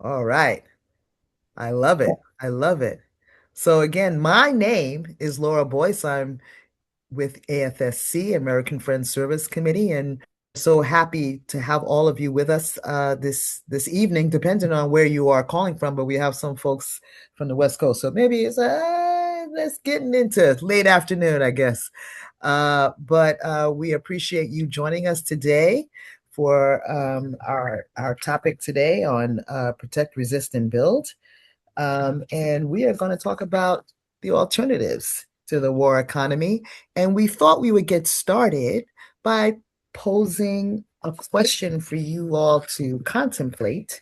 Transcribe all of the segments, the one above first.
All right. I love it. I love it. So again, my name is Laura Boyce. I'm with AFSC, American Friends Service Committee, and so happy to have all of you with us this evening, depending on where you are calling from. But we have some folks from the West Coast, so maybe it's let's getting into late afternoon, I guess. But we appreciate you joining us today for our topic today on protect, resist, and build. And we are going to talk about the alternatives to the war economy. And we thought we would get started by posing a question for you all to contemplate.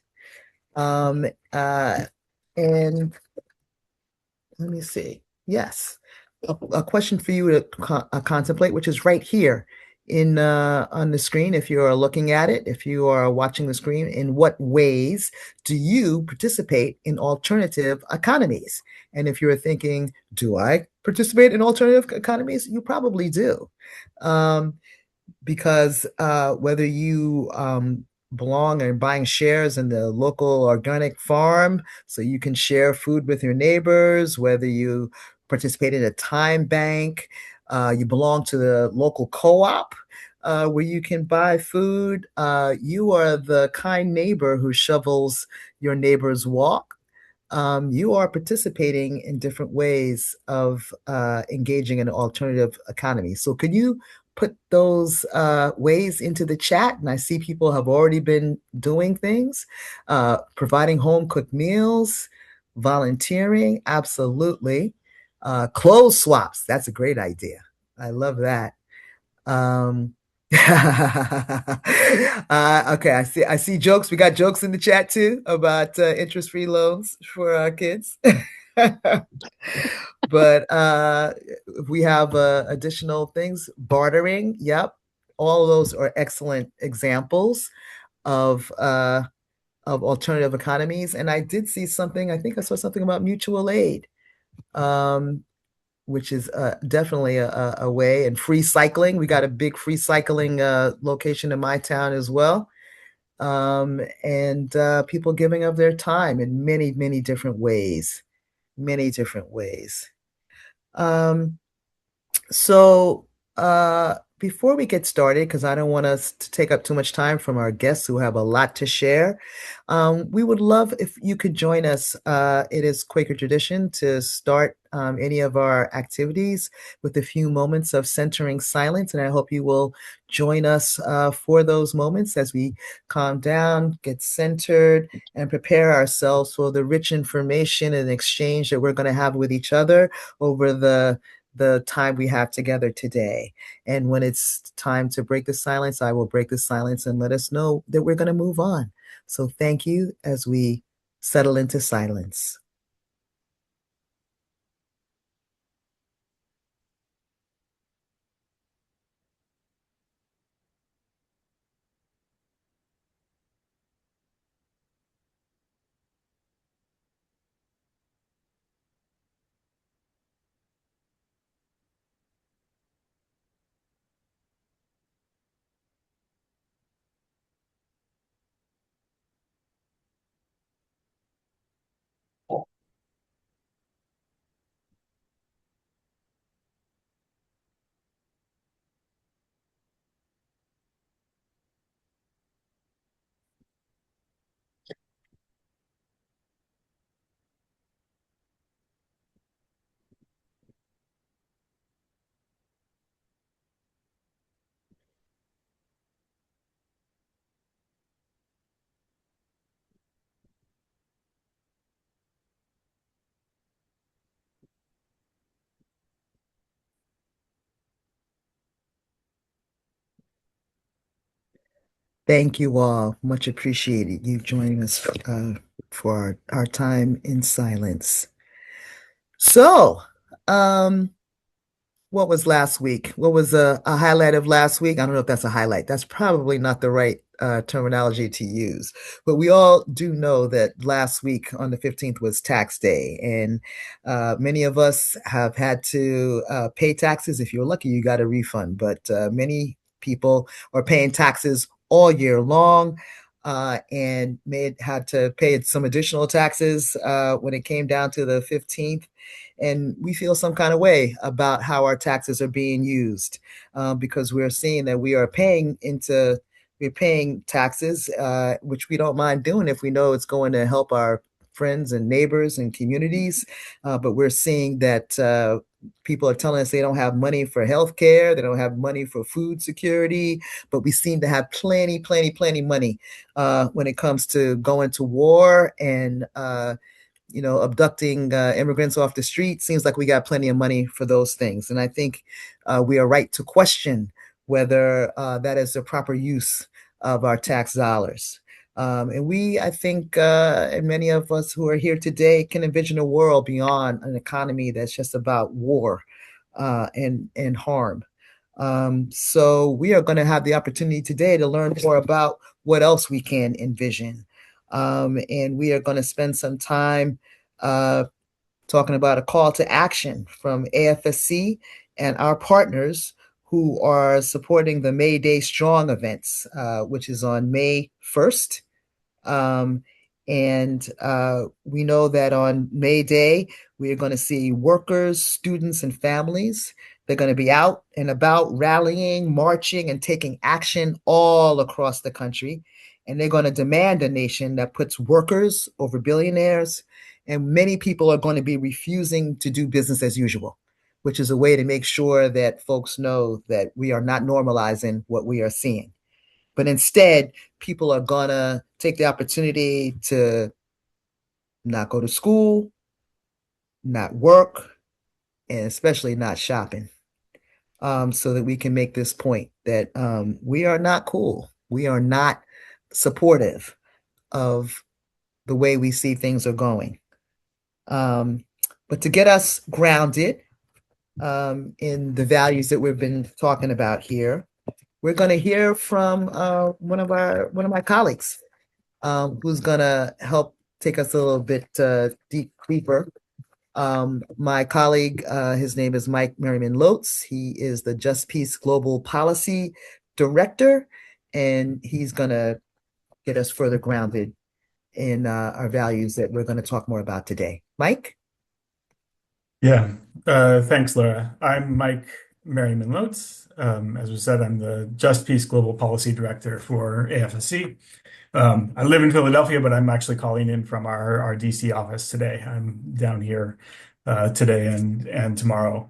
Um, uh, and let me see. Yes, a question for you to contemplate, which is right here in on the screen. If you are looking at it, if you are watching the screen, in what ways do you participate in alternative economies? And if you're thinking, do I participate in alternative economies? You probably do. Um, because whether you belong or buying shares in the local organic farm so you can share food with your neighbors, whether you participate in a time bank, you belong to the local co-op where you can buy food, you are the kind neighbor who shovels your neighbor's walk. You are participating in different ways of engaging in an alternative economy. So, could you put those ways into the chat? And I see people have already been doing things, providing home cooked meals, volunteering, absolutely. Clothes swaps, that's a great idea. I love that. Um, okay, I see jokes. We got jokes in the chat too about interest-free loans for our kids. But we have additional things, bartering. Yep, all of those are excellent examples of alternative economies. And I did see something. I think I saw something about mutual aid. Um, which is definitely a way. And free cycling, we got a big free cycling location in my town as well. And people giving of their time in many, many different ways, many different ways. Um, so, before we get started, because I don't want us to take up too much time from our guests who have a lot to share, we would love if you could join us. It is Quaker tradition to start any of our activities with a few moments of centering silence, and I hope you will join us for those moments as we calm down, get centered, and prepare ourselves for the rich information and exchange that we're going to have with each other over the time we have together today. And when it's time to break the silence, I will break the silence and let us know that we're going to move on. So thank you as we settle into silence. Thank you all. Much appreciated you joining us for our time in silence. So, um, what was last week? What was a highlight of last week? I don't know if that's a highlight. That's probably not the right terminology to use. But we all do know that last week on the 15th was tax day. And many of us have had to pay taxes. If you're lucky, you got a refund. But many people are paying taxes all year long. and had to pay some additional taxes when it came down to the 15th. And we feel some kind of way about how our taxes are being used because we're seeing that we're paying taxes, which we don't mind doing if we know it's going to help our friends and neighbors and communities. But we're seeing that people are telling us they don't have money for health care, they don't have money for food security, but we seem to have plenty, plenty, plenty money when it comes to going to war and abducting immigrants off the street. Seems like we got plenty of money for those things. And I think we are right to question whether that is the proper use of our tax dollars. I think, and many of us who are here today can envision a world beyond an economy that's just about war and harm. So we are going to have the opportunity today to learn more about what else we can envision. And we are going to spend some time uh, talking about a call to action from AFSC and our partners who are supporting the May Day Strong events, which is on May 1st. Um, and we know that on May Day, we are going to see workers, students, and families. They're going to be out and about rallying, marching, and taking action all across the country. And they're going to demand a nation that puts workers over billionaires. And many people are going to be refusing to do business as usual, which is a way to make sure that folks know that we are not normalizing what we are seeing. But instead, people are gonna take the opportunity to not go to school, not work, and especially not shopping. So that we can make this point that we are not cool. We are not supportive of the way we see things are going. Um, but to get us grounded in the values that we've been talking about here, we're going to hear from one of my colleagues who's gonna help take us a little bit deeper. My colleague, his name is Mike Merriman Lotz. He is the Just Peace Global Policy Director, and he's gonna get us further grounded in our values that we're going to talk more about today. Mike? Yeah, thanks, Laura. I'm Mike Merriman Lotz. As we said, I'm the Just Peace Global Policy Director for AFSC. I live in Philadelphia, but I'm actually calling in from our DC office today. I'm down here today and tomorrow.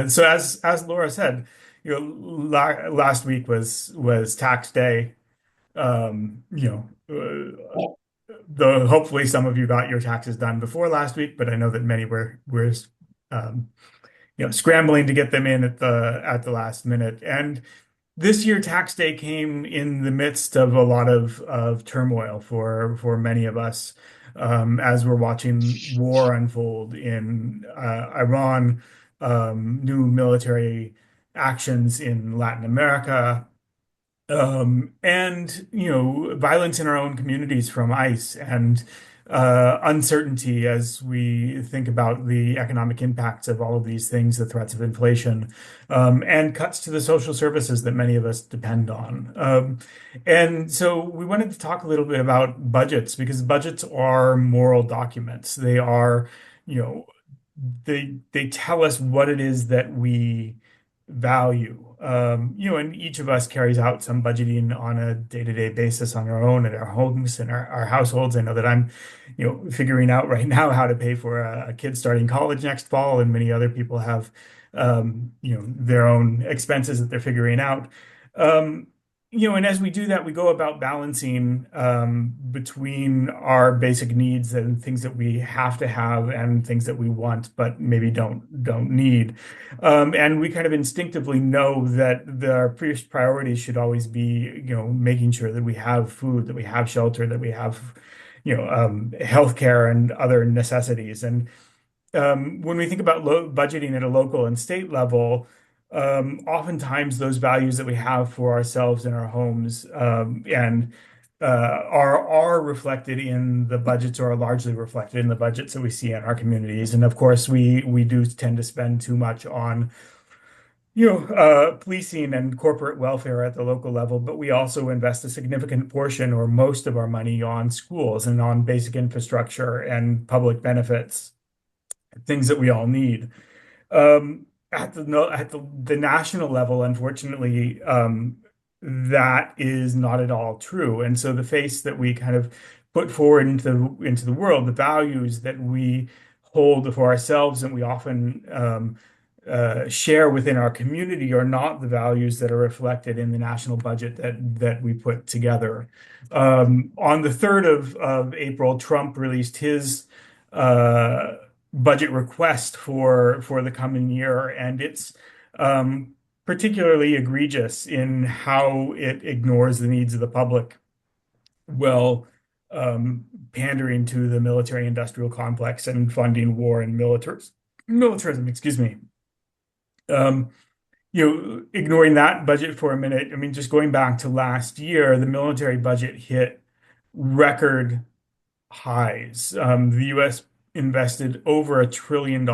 So as Laura said, last week was tax day. Um, you though hopefully some of you got your taxes done before last week, but I know that many were um, scrambling to get them in at the last minute. And this year, tax day came in the midst of a lot of turmoil for many of us as we're watching war unfold in Iran, new military actions in Latin America, and violence in our own communities from ICE and uncertainty as we think about the economic impacts of all of these things, the threats of inflation, and cuts to the social services that many of us depend on. And so we wanted to talk a little bit about budgets because budgets are moral documents. They are, you know, they tell us what it is that we value. And each of us carries out some budgeting on a day-to-day basis on our own at our homes and our households. I know that I'm, figuring out right now how to pay for a kid starting college next fall, and many other people have, their own expenses that they're figuring out. Um, and as we do that, we go about balancing between our basic needs and things that we have to have and things that we want but maybe don't need. And we kind of instinctively know that our first priority should always be, making sure that we have food, that we have shelter, that we have, healthcare and other necessities. And when we think about budgeting at a local and state level, oftentimes those values that we have for ourselves and our homes and are reflected in the budgets or are largely reflected in the budgets that we see in our communities. And of course, we do tend to spend too much on Policing and corporate welfare at the local level, but we also invest a significant portion or most of our money on schools and on basic infrastructure and public benefits, things that we all need. At the no- at the national level, unfortunately, that is not at all true. And so the face that we kind of put forward into the world, the values that we hold for ourselves and we often share within our community are not the values that are reflected in the national budget that we put together. On the 3rd of April, Trump released his budget request for the coming year, and it's particularly egregious in how it ignores the needs of the public, well, pandering to the military-industrial complex and funding war and militarism, excuse me. Um, Ignoring that budget for a minute, I mean, just going back to last year, the military budget hit record highs. The US invested over $1 trillion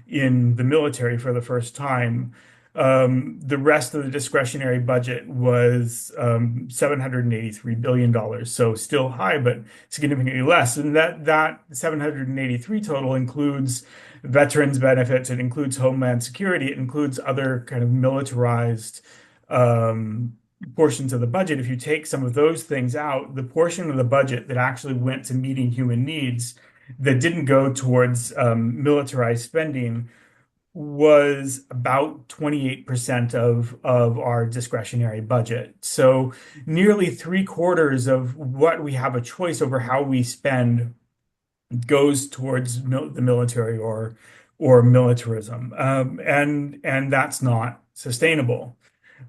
in the military for the first time. The rest of the discretionary budget was $783 billion, so still high, but significantly less. And that 783 total includes veterans benefits, it includes Homeland Security, it includes other kind of militarized um, portions of the budget. If you take some of those things out, the portion of the budget that actually went to meeting human needs that didn't go towards militarized spending was about 28% of our discretionary budget. So nearly three-quarters of what we have a choice over how we spend goes towards the military or militarism, and that's not sustainable.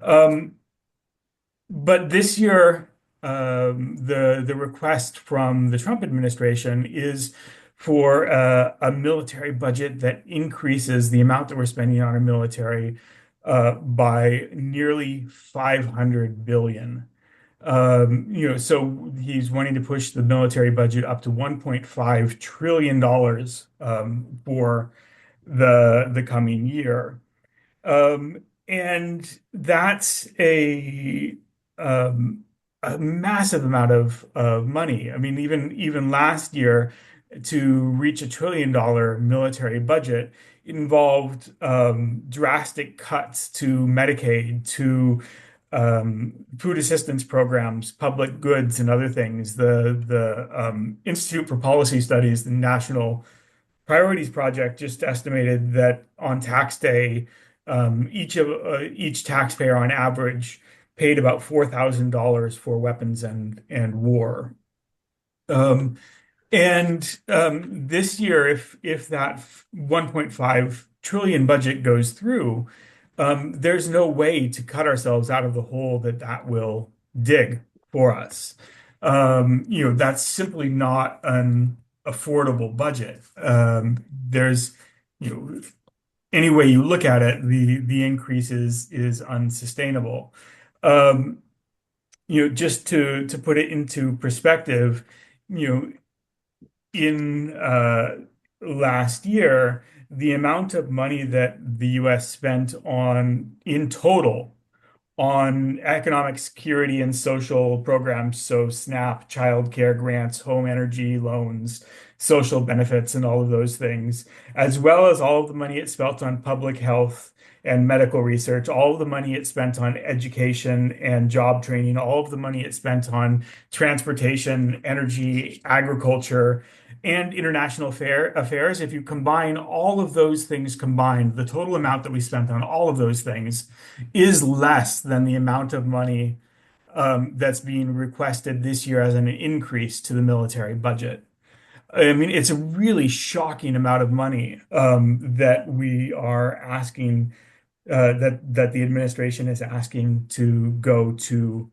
Um, but this year, the request from the Trump administration is for a military budget that increases the amount that we're spending on our military by nearly 500 billion. So he's wanting to push the military budget up to $1.5 trillion for the coming year. And that's um, a massive amount of money. I mean, even last year, to reach $1 trillion military budget, it involved drastic cuts to Medicaid, to food assistance programs, public goods, and other things. The Institute for Policy Studies, the National Priorities Project, just estimated that on tax day, each taxpayer on average paid about $4,000 for weapons and war. Um, and this year, if that 1.5 trillion budget goes through, there's no way to cut ourselves out of the hole that will dig for us. That's simply not an affordable budget. There's, you know, any way you look at it, the increase is unsustainable. Um, just to put it into perspective, you know, in last year, the amount of money that the US spent on in total on economic security and social programs, so SNAP, childcare grants, home energy loans, social benefits, and all of those things, as well as all of the money it spent on public health and medical research, all of the money it spent on education and job training, all of the money it spent on transportation, energy, agriculture, and international affairs. If you combine all of those things combined, the total amount that we spent on all of those things is less than the amount of money that's being requested this year as an increase to the military budget. I mean, it's a really shocking amount of money that we are asking that the administration is asking to go to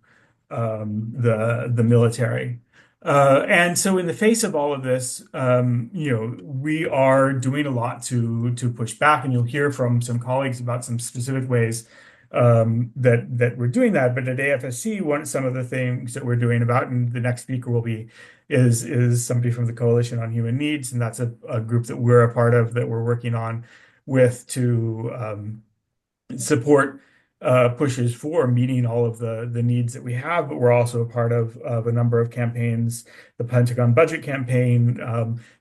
the military. And so, in the face of all of this, we are doing a lot to push back, and you'll hear from some colleagues about some specific ways that we're doing that. But at AFSC, some of the things that we're doing about, and the next speaker will be is somebody from the Coalition on Human Needs, and that's a group that we're a part of that we're working on with to support pushes for meeting all of the needs that we have, but we're also a part of a number of campaigns, the Pentagon Budget Campaign,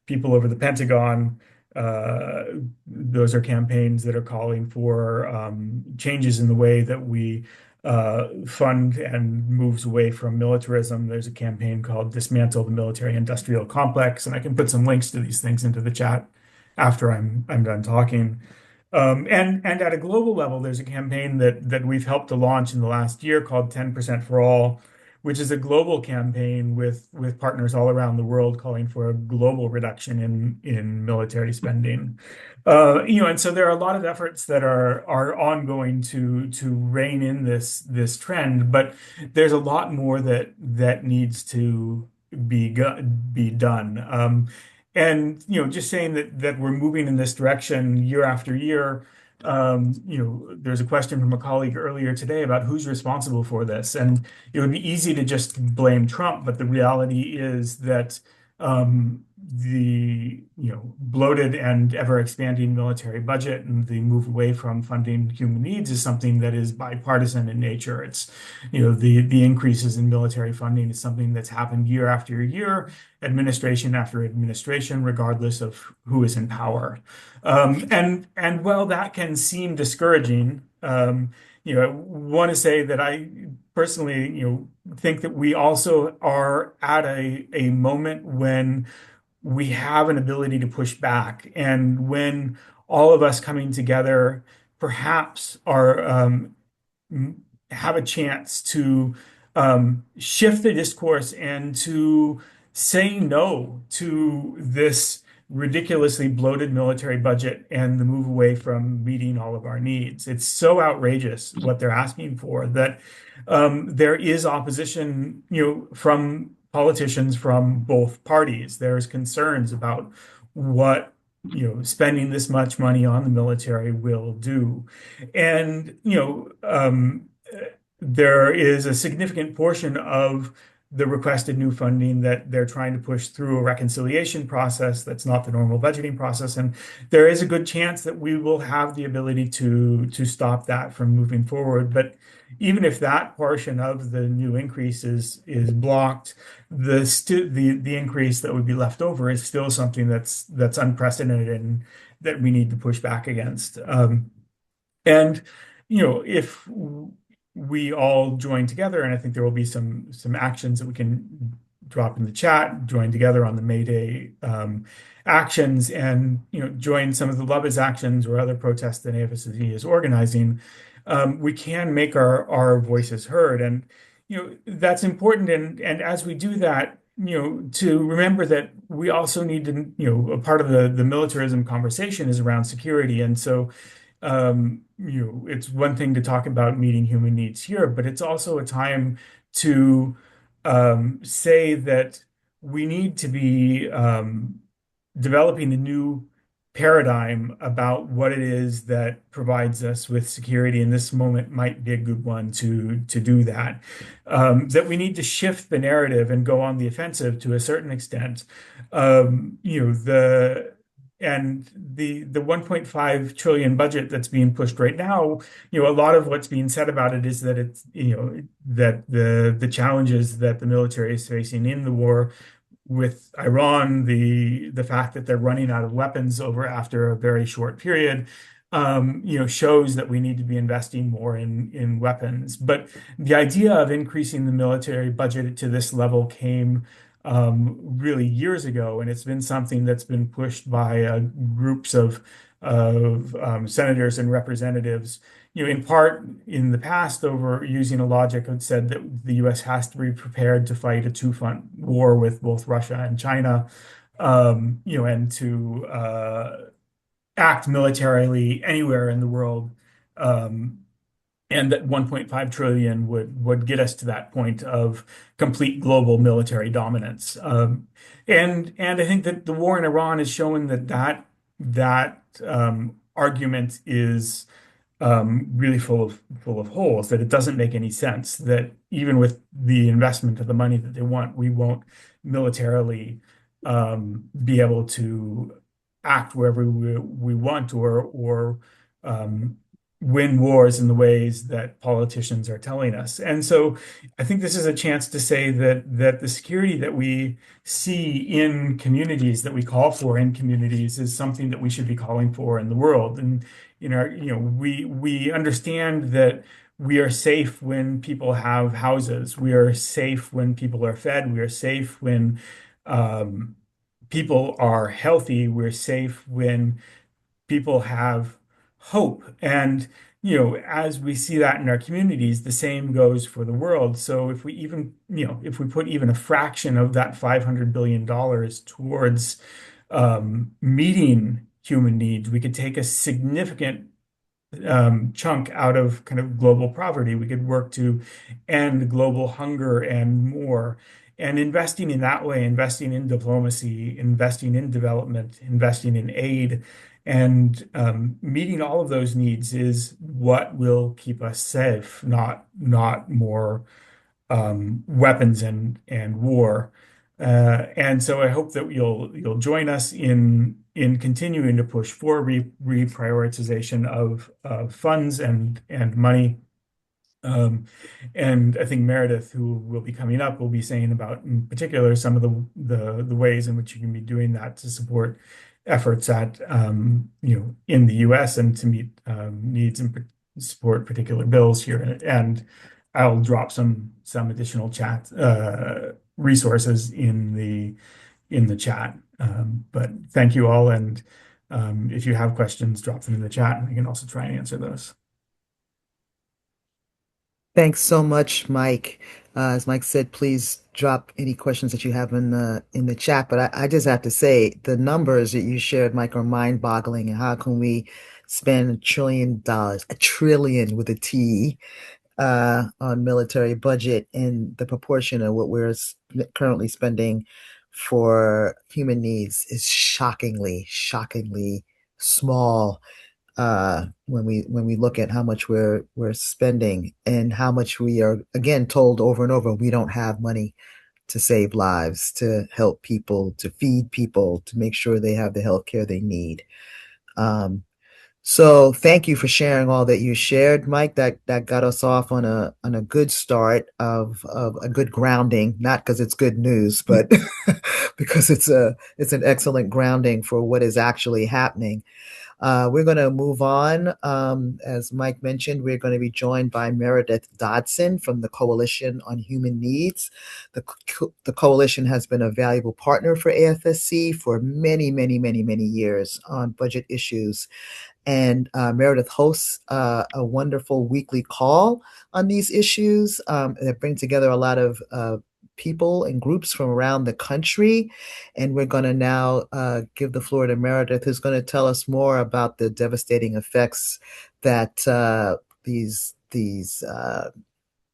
People Over the Pentagon. Uh, those are campaigns that are calling for changes in the way that we fund and moves away from militarism. There's a campaign called Dismantle the Military Industrial Complex, and I can put some links to these things into the chat after I'm done talking. And at a global level, there's a campaign that we've helped to launch in the last year called 10% for All, which is a global campaign with partners all around the world calling for a global reduction in military spending. And so there are a lot of efforts that are ongoing to rein in this trend, but there's a lot more that needs to be done. And just saying that we're moving in this direction year after year. There's a question from a colleague earlier today about who's responsible for this, and it would be easy to just blame Trump, but the reality is that the bloated and ever expanding military budget and the move away from funding human needs is something that is bipartisan in nature. It's the increases in military funding is something that's happened year after year, administration after administration, regardless of who is in power. And while that can seem discouraging, I want to say that I personally, think that we also are at a moment when we have an ability to push back, and when all of us coming together perhaps are have a chance to shift the discourse and to say no to this ridiculously bloated military budget and the move away from meeting all of our needs. It's so outrageous what they're asking for that there is opposition, from politicians from both parties. There's concerns about what spending this much money on the military will do. And, there is a significant portion of the requested new funding that they're trying to push through a reconciliation process that's not the normal budgeting process. And there is a good chance that we will have the ability to stop that from moving forward. But even if that portion of the new increase is blocked, the increase that would be left over is still something that's unprecedented and that we need to push back against. And if we all join together, and I think there will be some actions that we can drop in the chat, join together on the May Day actions, and join some of the Love Is actions or other protests that AFSC is organizing. We can make our voices heard, and that's important. And as we do that, to remember that we also need to, a part of the militarism conversation is around security. And so it's one thing to talk about meeting human needs here, but it's also a time to say that we need to be developing a new paradigm about what it is that provides us with security, and this moment might be a good one to do that. That we need to shift the narrative and go on the offensive to a certain extent. The 1.5 trillion budget that's being pushed right now, a lot of what's being said about it is that it's, that the challenges that the military is facing in the war with Iran, the fact that they're running out of weapons over after a very short period, shows that we need to be investing more in weapons. But the idea of increasing the military budget to this level came really years ago, and it's been something that's been pushed by groups of senators and representatives. In part in the past, over using a logic that said that the U.S. has to be prepared to fight a two-front war with both Russia and China, and to act militarily anywhere in the world. And that 1.5 trillion would get us to that point of complete global military dominance. And I think that the war in Iran is showing that argument is really full of holes, that it doesn't make any sense, that even with the investment of the money that they want, we won't militarily be able to act wherever we want, or win wars in the ways that politicians are telling us. And so I think this is a chance to say that the security that we see in communities, that we call for in communities, is something that we should be calling for in the world. And we understand that we are safe when people have houses. We are safe when people are fed. We are safe when um, people are healthy. We're safe when people have hope. And, as we see that in our communities, the same goes for the world. So if we even, if we put even a fraction of that $500 billion towards meeting human needs, we could take a significant chunk out of kind of global poverty. We could work to end global hunger and more. And investing in that way, investing in diplomacy, investing in development, investing in aid, and meeting all of those needs is what will keep us safe, not more weapons and war. And so I hope that you'll join us in continuing to push for reprioritization of funds and money. Um, and I think Meredith, who will be coming up, will be saying about, in particular, some of the ways in which you can be doing that to support efforts at in the U.S. and to meet needs and support particular bills here. And I'll drop some additional chat resources in the chat. But thank you all, and if you have questions, drop them in the chat, and I can also try and answer those. Thanks so much, Mike. As Mike said, please drop any questions that you have in the chat. But I just have to say, the numbers that you shared, Mike, are mind-boggling. And how can we spend $1 trillion, a trillion with a T, on military budget and the proportion of what we're currently spending for human needs is shockingly small when we look at how much we're spending and how much we are again told over and over we don't have money to save lives, to help people, to feed people, to make sure they have the health care they need. Um, so thank you for sharing all that you shared, Mike. That got us off on a good start of a good grounding, not because it's good news, but because it's an excellent grounding for what is actually happening. We're going to move on. As Mike mentioned, we're going to be joined by Meredith Dodson from the Coalition on Human Needs. The coalition has been a valuable partner for AFSC for many years on budget issues. And Meredith hosts a wonderful weekly call on these issues that bring together a lot of people and groups from around the country. And we're going to now give the floor to Meredith, who's going to tell us more about the devastating effects that these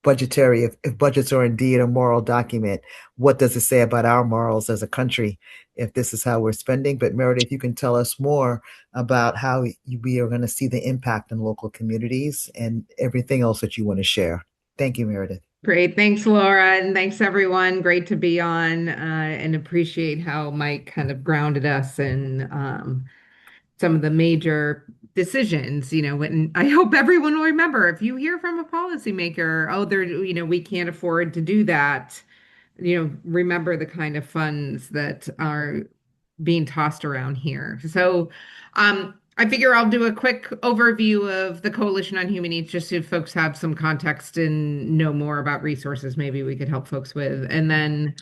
budgetary, if budgets are indeed a moral document, what does it say about our morals as a country if this is how we're spending? But Meredith, you can tell us more about how we are going to see the impact in local communities and everything else that you want to share. Thank you, Meredith. Great. Thanks, Laura. And thanks, everyone. Great to be on and appreciate how Mike kind of grounded us in some of the major decisions. And I hope everyone will remember if you hear from a policymaker, oh, we can't afford to do that, remember the kind of funds that are being tossed around here. So, I figure I'll do a quick overview of the Coalition on Human Needs just so folks have some context and know more about resources maybe we could help folks with. And then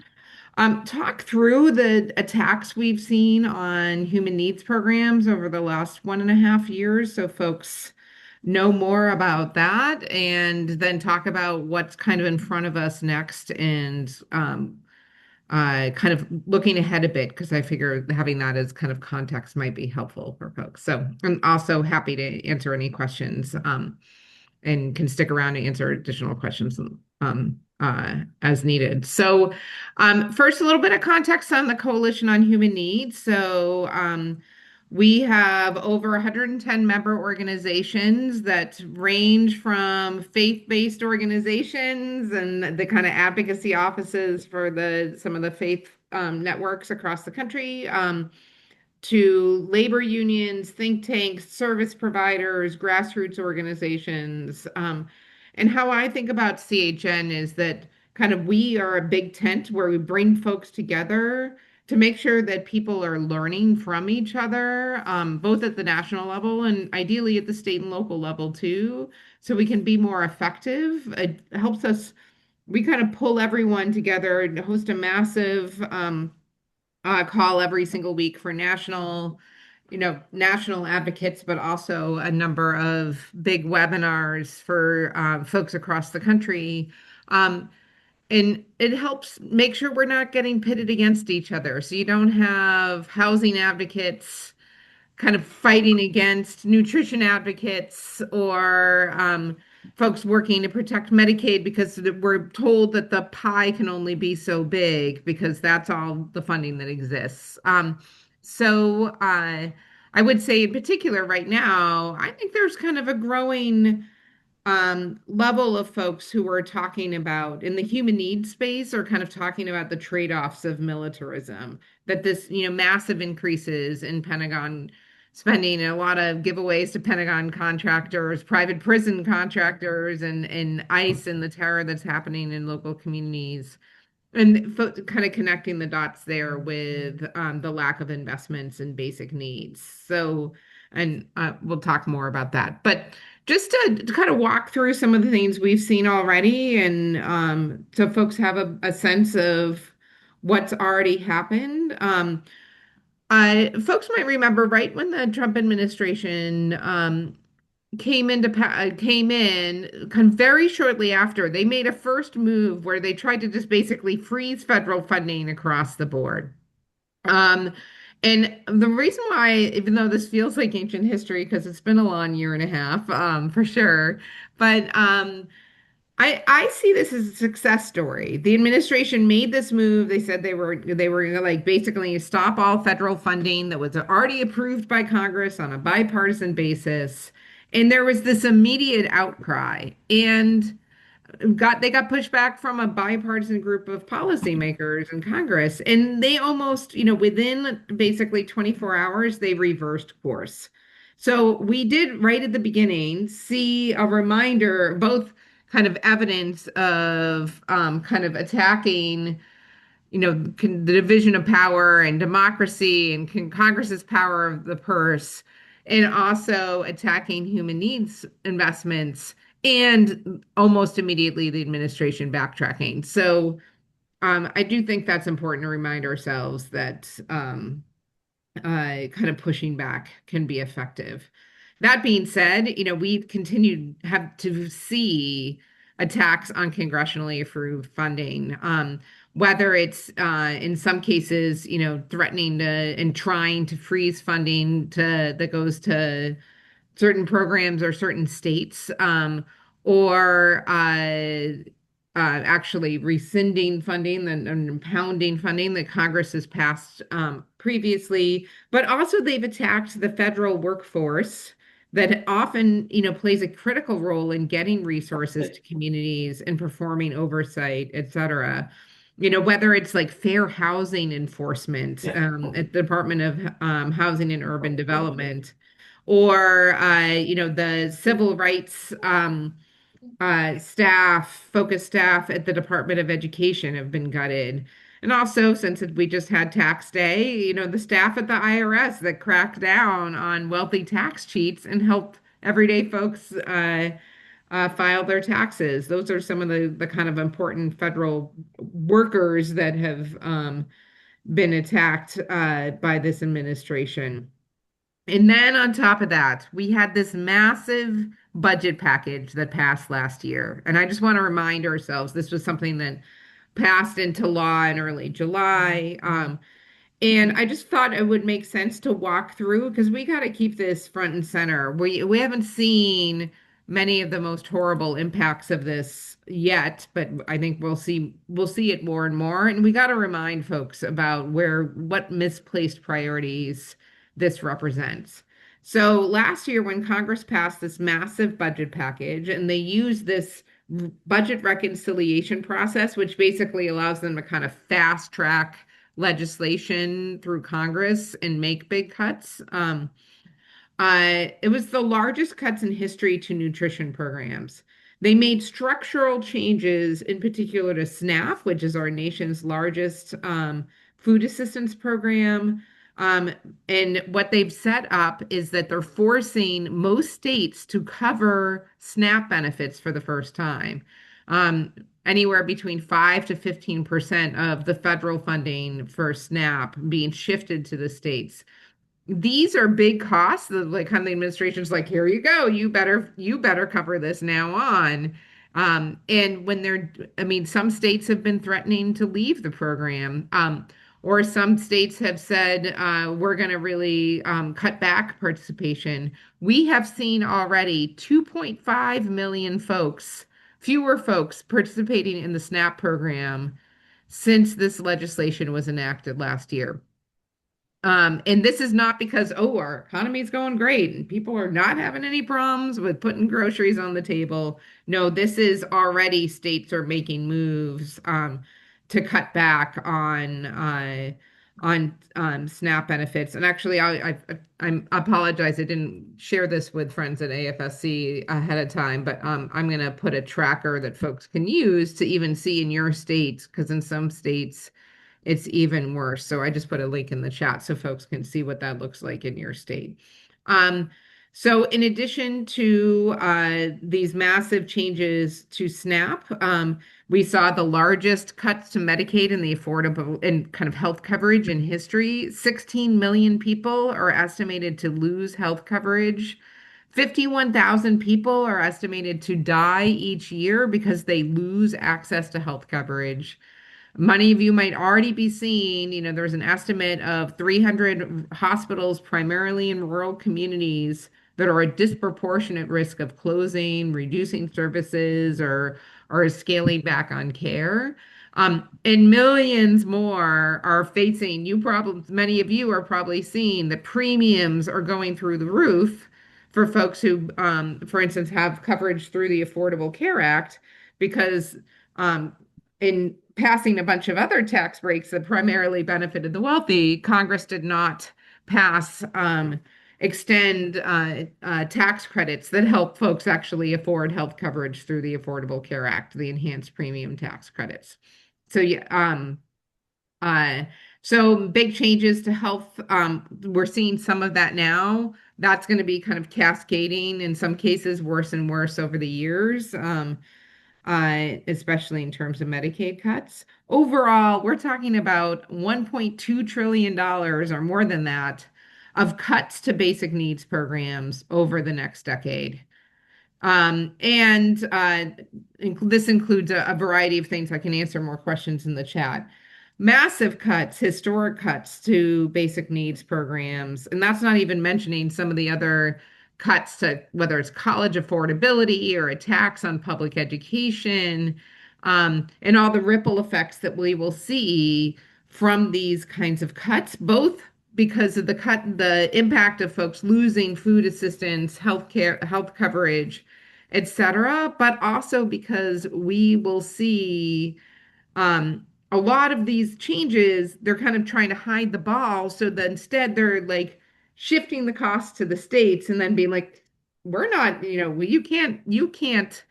talk through the attacks we've seen on human needs programs over the last 1.5 years so folks know more about that, and then talk about what's kind of in front of us next and kind of looking ahead a bit because I figure having that as kind of context might be helpful for folks. So I'm also happy to answer any questions and can stick around to answer additional questions as needed. So first, a little bit of context on the Coalition on Human Needs. So we have over 110 member organizations that range from faith-based organizations and the kind of advocacy offices for some of the faith networks across the country, to labor unions, think tanks, service providers, grassroots organizations. And how I think about CHN is that kind of we are a big tent where we bring folks together to make sure that people are learning from each other, both at the national level and ideally at the state and local level too, so we can be more effective. It helps us, we kind of pull everyone together and host a massive call every single week for national advocates, but also a number of big webinars for folks across the country. Um, and it helps make sure we're not getting pitted against each other. So you don't have housing advocates kind of fighting against nutrition advocates or folks working to protect Medicaid because we're told that the pie can only be so big because that's all the funding that exists. So I would say in particular right now, I think there's kind of a growing level of folks who are talking about in the human needs space are kind of talking about the trade-offs of militarism, that this, massive increases in Pentagon spending and a lot of giveaways to Pentagon contractors, private prison contractors, and ICE and the terror that's happening in local communities and kind of connecting the dots there with the lack of investments in basic needs. So, and we'll talk more about that. But just to kind of walk through some of the things we've seen already, and so folks have a sense of what's already happened. Folks might remember right when the Trump administration came in kind of very shortly after they made a first move where they tried to just basically freeze federal funding across the board. Um, and the reason why, even though this feels like ancient history, because it's been a long year and a half, for sure, but I see this as a success story. The administration made this move. They said they were gonna, like, basically stop all federal funding that was already approved by Congress on a bipartisan basis. And there was this immediate outcry. And they got pushback from a bipartisan group of policymakers in Congress, and they almost, within basically 24 hours, they reversed course. So we did right at the beginning see a reminder, both kind of evidence of kind of attacking the division of power and democracy and Congress's power of the purse, and also attacking human needs investments, and almost immediately the administration backtracking. So I do think that's important to remind ourselves that kind of pushing back can be effective. That being said, we've continued have to see attacks on congressionally approved funding, whether it's in some cases, threatening to and trying to freeze funding that goes to certain programs or certain states, or actually rescinding funding and impounding funding that Congress has passed previously. But also they've attacked the federal workforce that often, plays a critical role in getting resources to communities and performing oversight, et cetera. Whether it's like fair housing enforcement at the Department of Housing and Urban Development, or the civil rights focus staff at the Department of Education have been gutted. And also, since we just had tax day, the staff at the IRS that cracked down on wealthy tax cheats and helped everyday folks file their taxes. Those are some of the kind of important federal workers that have been attacked by this administration. And then on top of that, we had this massive budget package that passed last year. And I just want to remind ourselves this was something that passed into law in early July. And I just thought it would make sense to walk through because we got to keep this front and center. We haven't seen many of the most horrible impacts of this yet, but I think we'll see it more and more. And we got to remind folks about what misplaced priorities this represents. So last year, when Congress passed this massive budget package, and they used this budget reconciliation process, which basically allows them to kind of fast track legislation through Congress and make big cuts. It was the largest cuts in history to nutrition programs. They made structural changes, in particular to SNAP, which is our nation's largest food assistance program. Um, and what they've set up is that they're forcing most states to cover SNAP benefits for the first time. Um, Anywhere between 5 to 15% of the federal funding for SNAP being shifted to the states. These are big costs. Like kind of the administration's like, here you go, you better cover this now on. And when they're, I mean, some states have been threatening to leave the program, or some states have said we're going to really cut back participation. We have seen already 2.5 million folks, fewer folks participating in the SNAP program since this legislation was enacted last year. And this is not because, oh, our economy is going great and people are not having any problems with putting groceries on the table. No, this is already states are making moves to cut back on SNAP benefits. And actually, I apologize, I didn't share this with friends at AFSC ahead of time, but I'm going to put a tracker that folks can use to even see in your states, because in some states it's even worse. So I just put a link in the chat so folks can see what that looks like in your state. Um, so in addition to these massive changes to SNAP, we saw the largest cuts to Medicaid and the affordable and kind of health coverage in history. 16 million people are estimated to lose health coverage. 51,000 people are estimated to die each year because they lose access to health coverage. Many of you might already be seeing, there's an estimate of 300 hospitals, primarily in rural communities, that are at disproportionate risk of closing, reducing services, or scaling back on care. And millions more are facing new problems. Many of you are probably seeing that premiums are going through the roof for folks who, for instance, have coverage through the Affordable Care Act, because um, in passing a bunch of other tax breaks that primarily benefited the wealthy, Congress did not pass extend tax credits that help folks actually afford health coverage through the Affordable Care Act, the enhanced premium tax credits. So yeah, uh, so big changes to health. We're seeing some of that now. That's going to be kind of cascading, in some cases worse and worse over the years. Especially in terms of Medicaid cuts. Overall, we're talking about $1.2 trillion or more than that of cuts to basic needs programs over the next decade. And this includes a variety of things. I can answer more questions in the chat. Massive cuts, historic cuts to basic needs programs. And that's not even mentioning some of the other cuts to whether it's college affordability or a tax on public education, and all the ripple effects that we will see from these kinds of cuts, both because of the impact of folks losing food assistance, health coverage, etc., but also because we will see a lot of these changes, they're kind of trying to hide the ball so that instead they're like shifting the cost to the states and then being like, we're not, you can't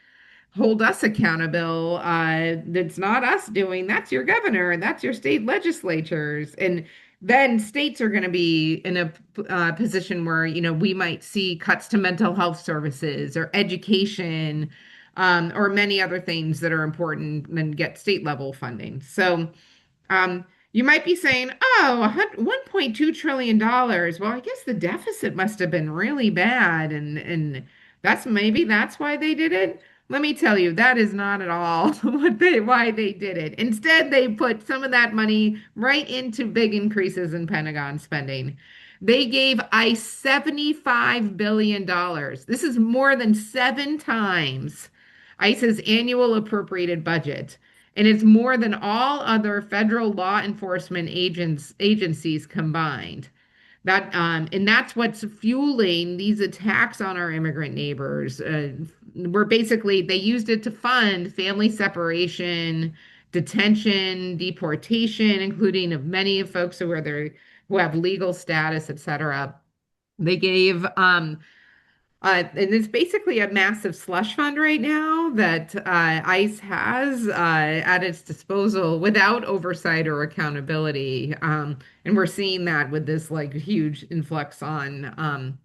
hold us accountable. That's not us doing, that's your governor and that's your state legislatures. And then states are going to be in a position where, we might see cuts to mental health services or education, or many other things that are important and get state level funding. So you might be saying, oh, $1.2 trillion. Well, I guess the deficit must have been really bad, and maybe that's why they did it. Let me tell you, that is not at all why they did it. Instead, they put some of that money right into big increases in Pentagon spending. They gave ICE $75 billion. This is more than 7 times ICE's annual appropriated budget, and it's more than all other federal law enforcement agencies combined. And that's what's fueling these attacks on our immigrant neighbors. Where basically they used it to fund family separation, detention, deportation, including of many of folks who have legal status, et cetera. They gave and it's basically a massive slush fund right now that ICE has at its disposal without oversight or accountability. And we're seeing that with this like huge influx on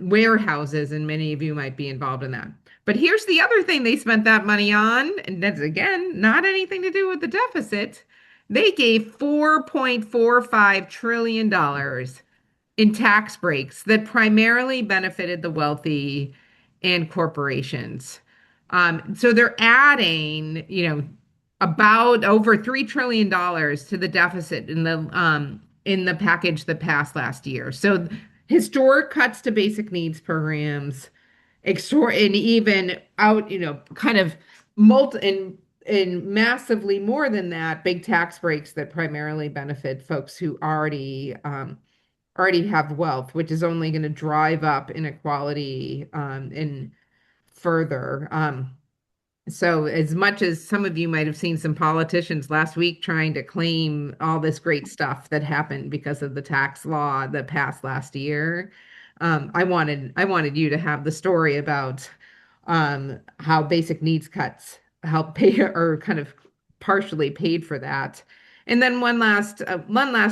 warehouses, and many of you might be involved in that. But here's the other thing they spent that money on, and that's again not anything to do with the deficit. They gave $4.45 trillion in tax breaks that primarily benefited the wealthy and corporations. So they're adding, about over $3 trillion to the deficit in the package that passed last year. So historic cuts to basic needs programs, and even out, kind of multi and massively more than that, big tax breaks that primarily benefit folks who already have wealth, which is only going to drive up inequality and further. So, as much as some of you might have seen some politicians last week trying to claim all this great stuff that happened because of the tax law that passed last year, I wanted you to have the story about how basic needs cuts help pay or kind of partially paid for that. And then one last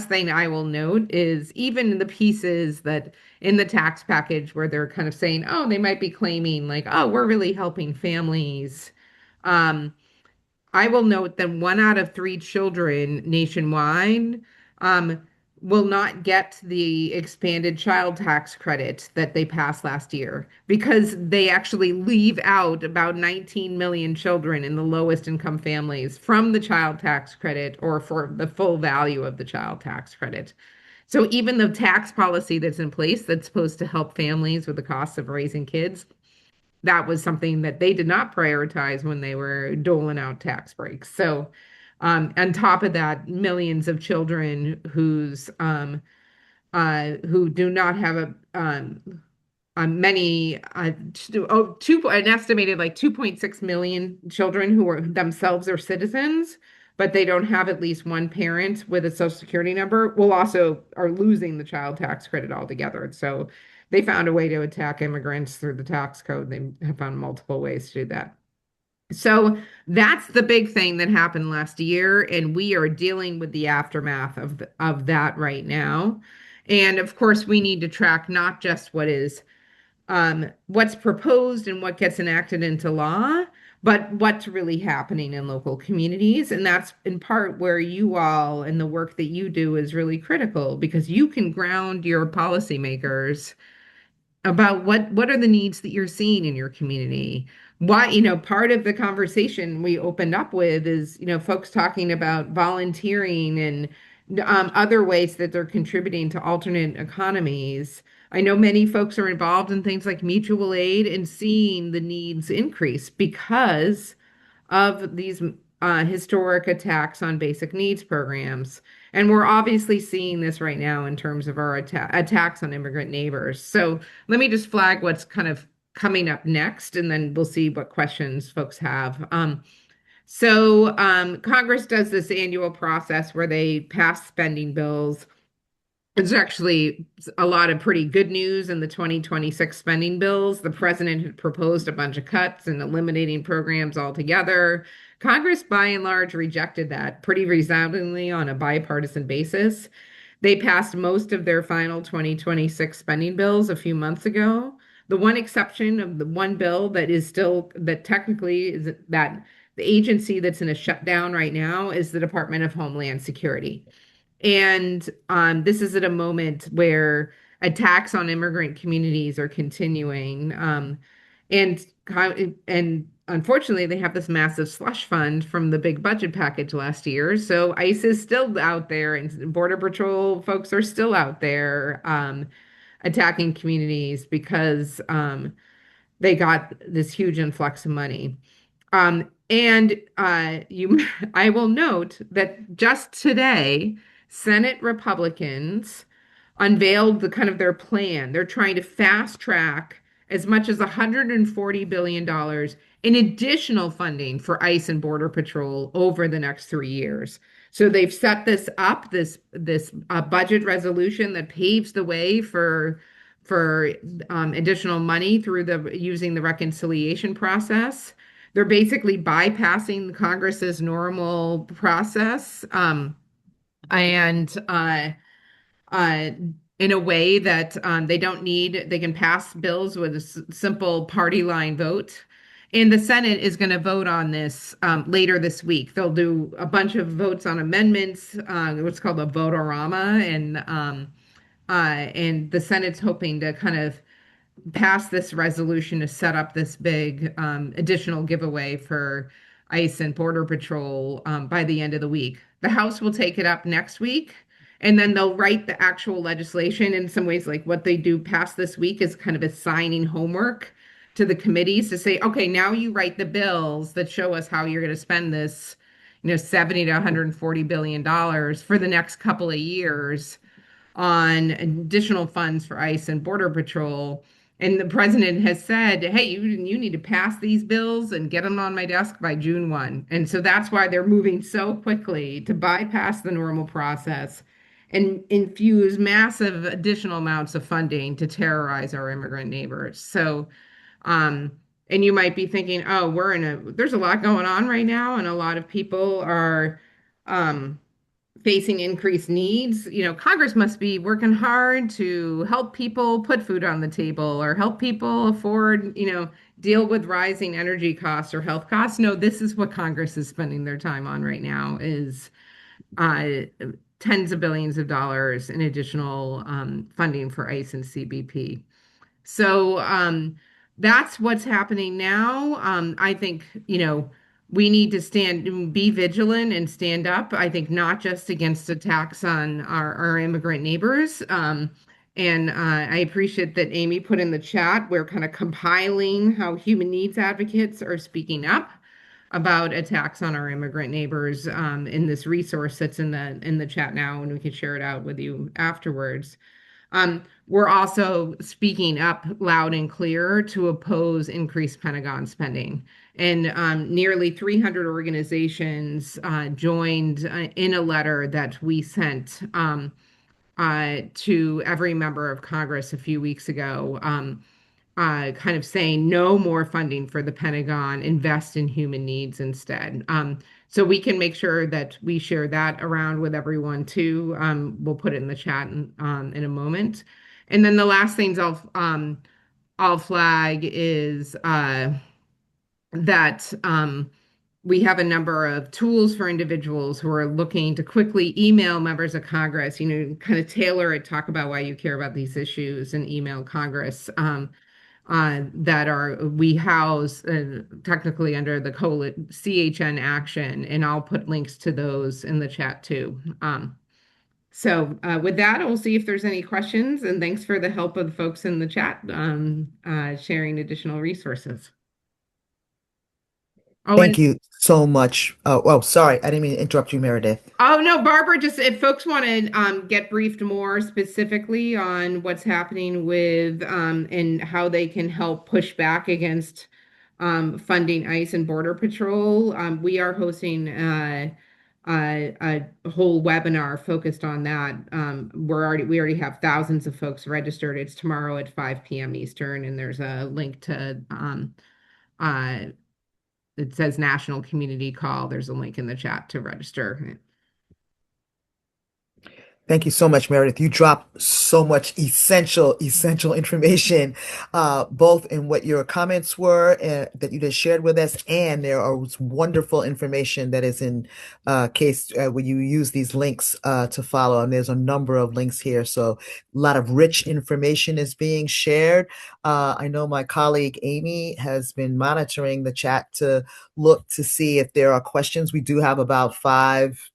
thing I will note is even the pieces that in the tax package where they're kind of saying, oh, they might be claiming like, oh, we're really helping families. Um, I will note that 1 out of 3 children nationwide um, will not get the expanded child tax credit that they passed last year because they actually leave out about 19 million children in the lowest income families from the child tax credit or for the full value of the child tax credit. So even the tax policy that's in place that's supposed to help families with the cost of raising kids, that was something that they did not prioritize when they were doling out tax breaks. So, on top of that, millions of children who do not have many an estimated like 2.6 million children who are themselves are citizens, but they don't have at least one parent with a social security number will also are losing the child tax credit altogether. So they found a way to attack immigrants through the tax code. They have found multiple ways to do that. So that's the big thing that happened last year, and we are dealing with the aftermath of that right now. And of course, we need to track not just what's proposed and what gets enacted into law, but what's really happening in local communities. And that's in part where you all and the work that you do is really critical because you can ground your policymakers about what are the needs that you're seeing in your community. Why, part of the conversation we opened up with is, folks talking about volunteering and other ways that they're contributing to alternate economies. I know many folks are involved in things like mutual aid and seeing the needs increase because of these historic attacks on basic needs programs. And we're obviously seeing this right now in terms of our attacks on immigrant neighbors. So let me just flag what's kind of coming up next, and then we'll see what questions folks have. Congress does this annual process where they pass spending bills. There's actually a lot of pretty good news in the 2026 spending bills. The president had proposed a bunch of cuts and eliminating programs altogether. Congress, by and large, rejected that pretty resoundingly on a bipartisan basis. They passed most of their final 2026 spending bills a few months ago. The one exception of the one bill that technically is that the agency that's in a shutdown right now is the Department of Homeland Security. And this is at a moment where attacks on immigrant communities are continuing. And and unfortunately, they have this massive slush fund from the big budget package last year. So ICE is still out there, and Border Patrol folks are still out there attacking communities because they got this huge influx of money. I will note that just today, Senate Republicans unveiled the kind of their plan. They're trying to fast track as much as $140 billion in additional funding for ICE and Border Patrol over the next 3 years. So they've set this up, this budget resolution that paves the way for additional money through the using the reconciliation process. They're basically bypassing Congress's normal process, and uh, in a way that they don't need, they can pass bills with a simple party line vote. And the Senate is going to vote on this later this week. They'll do a bunch of votes on amendments, what's called a votorama, and the Senate's hoping to kind of pass this resolution to set up this big additional giveaway for ICE and Border Patrol by the end of the week. The House will take it up next week, and then they'll write the actual legislation. In some ways, like what they do past this week is kind of assigning homework to the committees to say, okay, now you write the bills that show us how you're going to spend this, 70 to 140 billion dollars for the next couple of years on additional funds for ICE and Border Patrol. And the president has said, hey, you need to pass these bills and get them on my desk by June 1. And so that's why they're moving so quickly to bypass the normal process and infuse massive additional amounts of funding to terrorize our immigrant neighbors. So, um, and you might be thinking, oh, there's a lot going on right now, and a lot of people are, um, facing increased needs. Congress must be working hard to help people put food on the table or help people afford, deal with rising energy costs or health costs. No, this is what Congress is spending their time on right now is uh, tens of billions of dollars in additional funding for ICE and CBP. So that's what's happening now. I think, we need to be vigilant and stand up. I think not just against attacks on our immigrant neighbors. And I appreciate that Amy put in the chat. We're kind of compiling how human needs advocates are speaking up about attacks on our immigrant neighbors in this resource that's in the chat now, and we can share it out with you afterwards. We're also speaking up loud and clear to oppose increased Pentagon spending. And nearly 300 organizations joined in a letter that we sent to every member of Congress a few weeks ago, kind of saying no more funding for the Pentagon, invest in human needs instead. So we can make sure that we share that around with everyone too. We'll put it in the chat in a moment. And then the last things I'll flag is that we have a number of tools for individuals who are looking to quickly email members of Congress, kind of tailor it, talk about why you care about these issues, and email Congress. We house technically under the CHN action, and I'll put links to those in the chat too. So with that, I'll see if there's any questions, and thanks for the help of the folks in the chat sharing additional resources. Oh, Thank you so much. Oh, sorry. I didn't mean to interrupt you, Meredith. Oh no, Barbara, just if folks want to get briefed more specifically on what's happening with and how they can help push back against funding ICE and Border Patrol, we are hosting a whole webinar focused on that. We already have thousands of folks registered. It's tomorrow at 5 p.m. Eastern, and there's a link to uh, it says National Community Call. There's a link in the chat to register. Thank you so much, Meredith. You dropped so much essential information, both in what your comments were that you just shared with us, and there is wonderful information that is in case when you use these links to follow. And there's a number of links here, so a lot of rich information is being shared. I know my colleague Amy has been monitoring the chat to look to see if there are questions. We do have about 5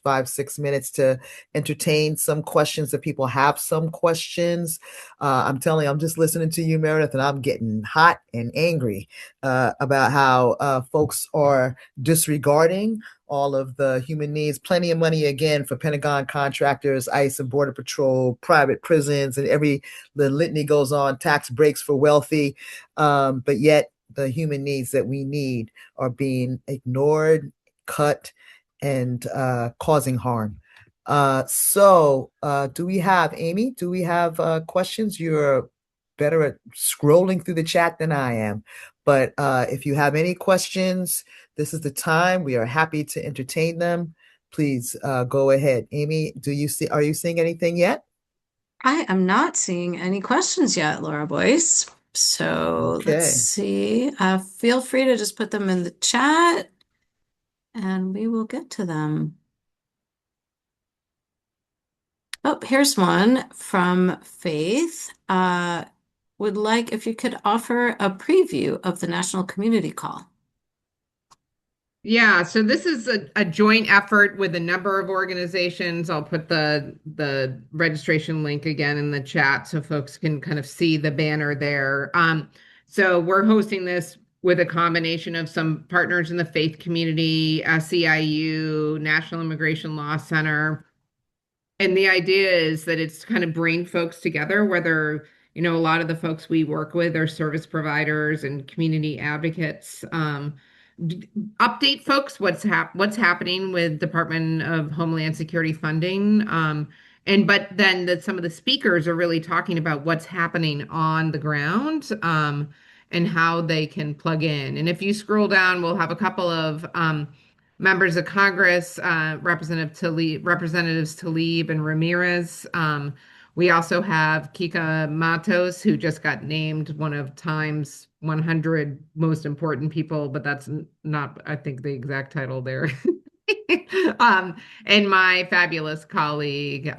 5, 6 minutes to entertain some questions if people have some questions. I'm telling you, I'm just listening to you, Meredith, and I'm getting hot and angry about how folks are disregarding all of the human needs. Plenty of money again for Pentagon contractors, ICE and Border Patrol, private prisons, and the litany goes on. Tax breaks for wealthy, but yet the human needs that we need are being ignored, cut, and causing harm. Do we have Amy? Do we have questions? You're better at scrolling through the chat than I am. But if you have any questions, this is the time. We are happy to entertain them. Please go ahead. Amy, are you seeing anything yet? I am not seeing any questions yet, Laura Boyce. So let's Okay. see. Feel free to just put them in the chat and we will get to them. Oh, here's one from Faith. Would like if you could offer a preview of the National Community Call. Yeah, so this is a joint effort with a number of organizations. I'll put the registration link again in the chat so folks can kind of see the banner there. So we're hosting this with a combination of some partners in the faith community, SEIU, National Immigration Law Center. And the idea is that it's kind of bring folks together, whether, a lot of the folks we work with are service providers and community advocates. Update folks what's happening with Department of Homeland Security funding. But then some of the speakers are really talking about what's happening on the ground, and how they can plug in. And if you scroll down, we'll have a couple of members of Congress, Representatives Tlaib and Ramirez. We also have Kika Matos, who just got named one of Time's 100 most important people, but that's not, I think, the exact title there. And my fabulous colleague,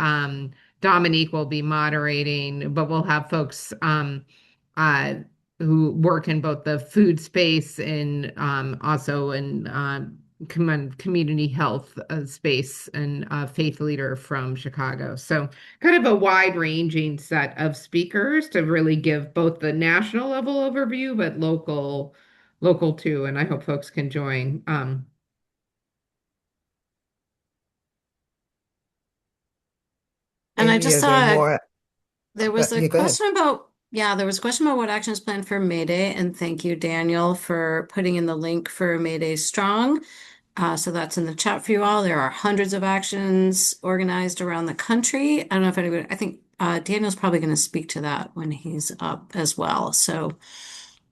Dominique, will be moderating, but we'll have folks uh, who work in both the food space and also in community health space, and faith leader from Chicago. So kind of a wide-ranging set of speakers to really give both the national level overview, but local too. And I hope folks can join. And I Amy, just is there saw more? there was a Yeah, go ahead. question about, yeah, there was a question about what actions planned for May Day. And thank you, Daniel, for putting in the link for May Day Strong. So that's in the chat for you all. There are hundreds of actions organized around the country. I don't know if anybody, I think Daniel's probably going to speak to that when he's up as well. So,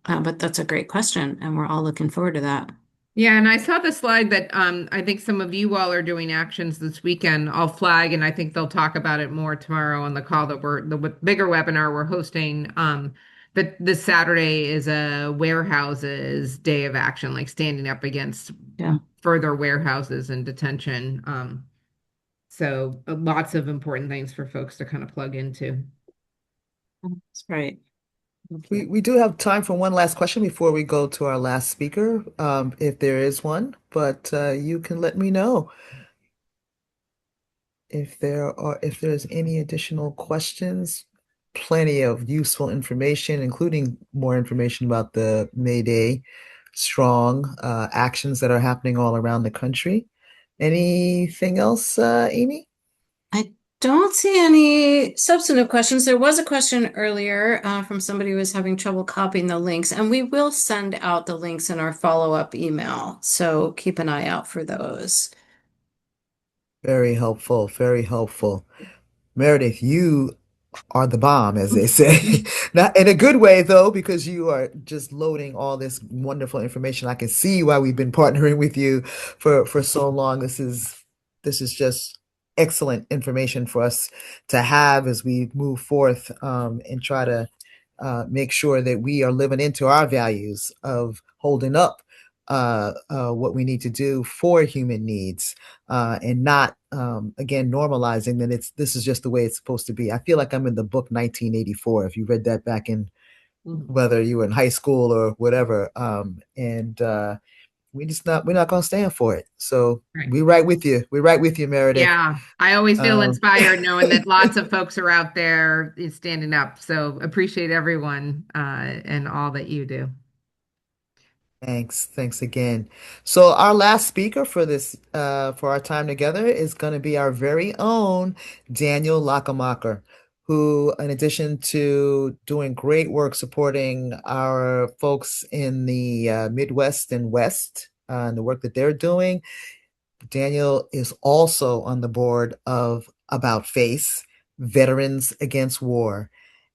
but that's a great question, and we're all looking forward to that. Yeah, and I saw the slide that I think some of you all are doing actions this weekend. I'll flag, and I think they'll talk about it more tomorrow on the call that the bigger webinar we're hosting. That this Saturday is a warehouses day of action, like standing up against Yeah, further warehouses and detention. So lots of important things for folks to kind of plug into. that's great. Thank We you. we do have time for one last question before we go to our last speaker, if there is one. But you can let me know if there's any additional questions. Plenty of useful information, including more information about the May Day strong actions that are happening all around the country. Anything else, Amy? I don't see any substantive questions. There was a question earlier from somebody who was having trouble copying the links, and we will send out the links in our follow-up email. So keep an eye out for those. Very helpful, very helpful. Meredith, you are the bomb, as they say. Not in a good way, though, because you are just loading all this wonderful information. I can see why we've been partnering with you for so long. This is just excellent information for us to have as we move forth and try to make sure that we are living into our values of holding up what we need to do for human needs and not again normalizing that this is just the way it's supposed to be. I feel like I'm in the book 1984. If you read that back in Mhm. whether you were in high school or whatever, and we're not gonna stand for it. So Right. we right with you. We're right with you, Meredith. Yeah, I always feel Um, inspired knowing that lots of folks are out there standing up. So appreciate everyone and all that you do. Thanks again. So our last speaker for this for our time together is going to be our very own Daniel Lacamacher, who, in addition to doing great work supporting our folks in the Midwest and West and the work that they're doing, Daniel is also on the board of About Face, Veterans Against War,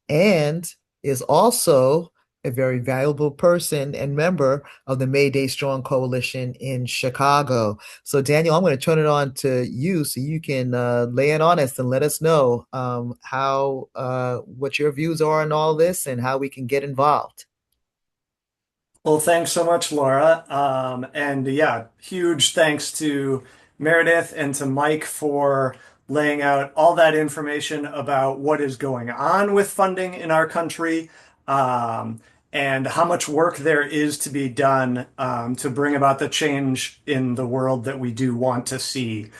and is also a very valuable person and member of the May Day Strong Coalition in Chicago. So, Daniel, I'm going to turn it on to you so you can lay it on us and let us know how what your views are on all this and how we can get involved. Well, thanks so much, Laura. And yeah, huge thanks to Meredith and to Mike for laying out all that information about what is going on with funding in our country, um, and how much work there is to be done to bring about the change in the world that we do want to see.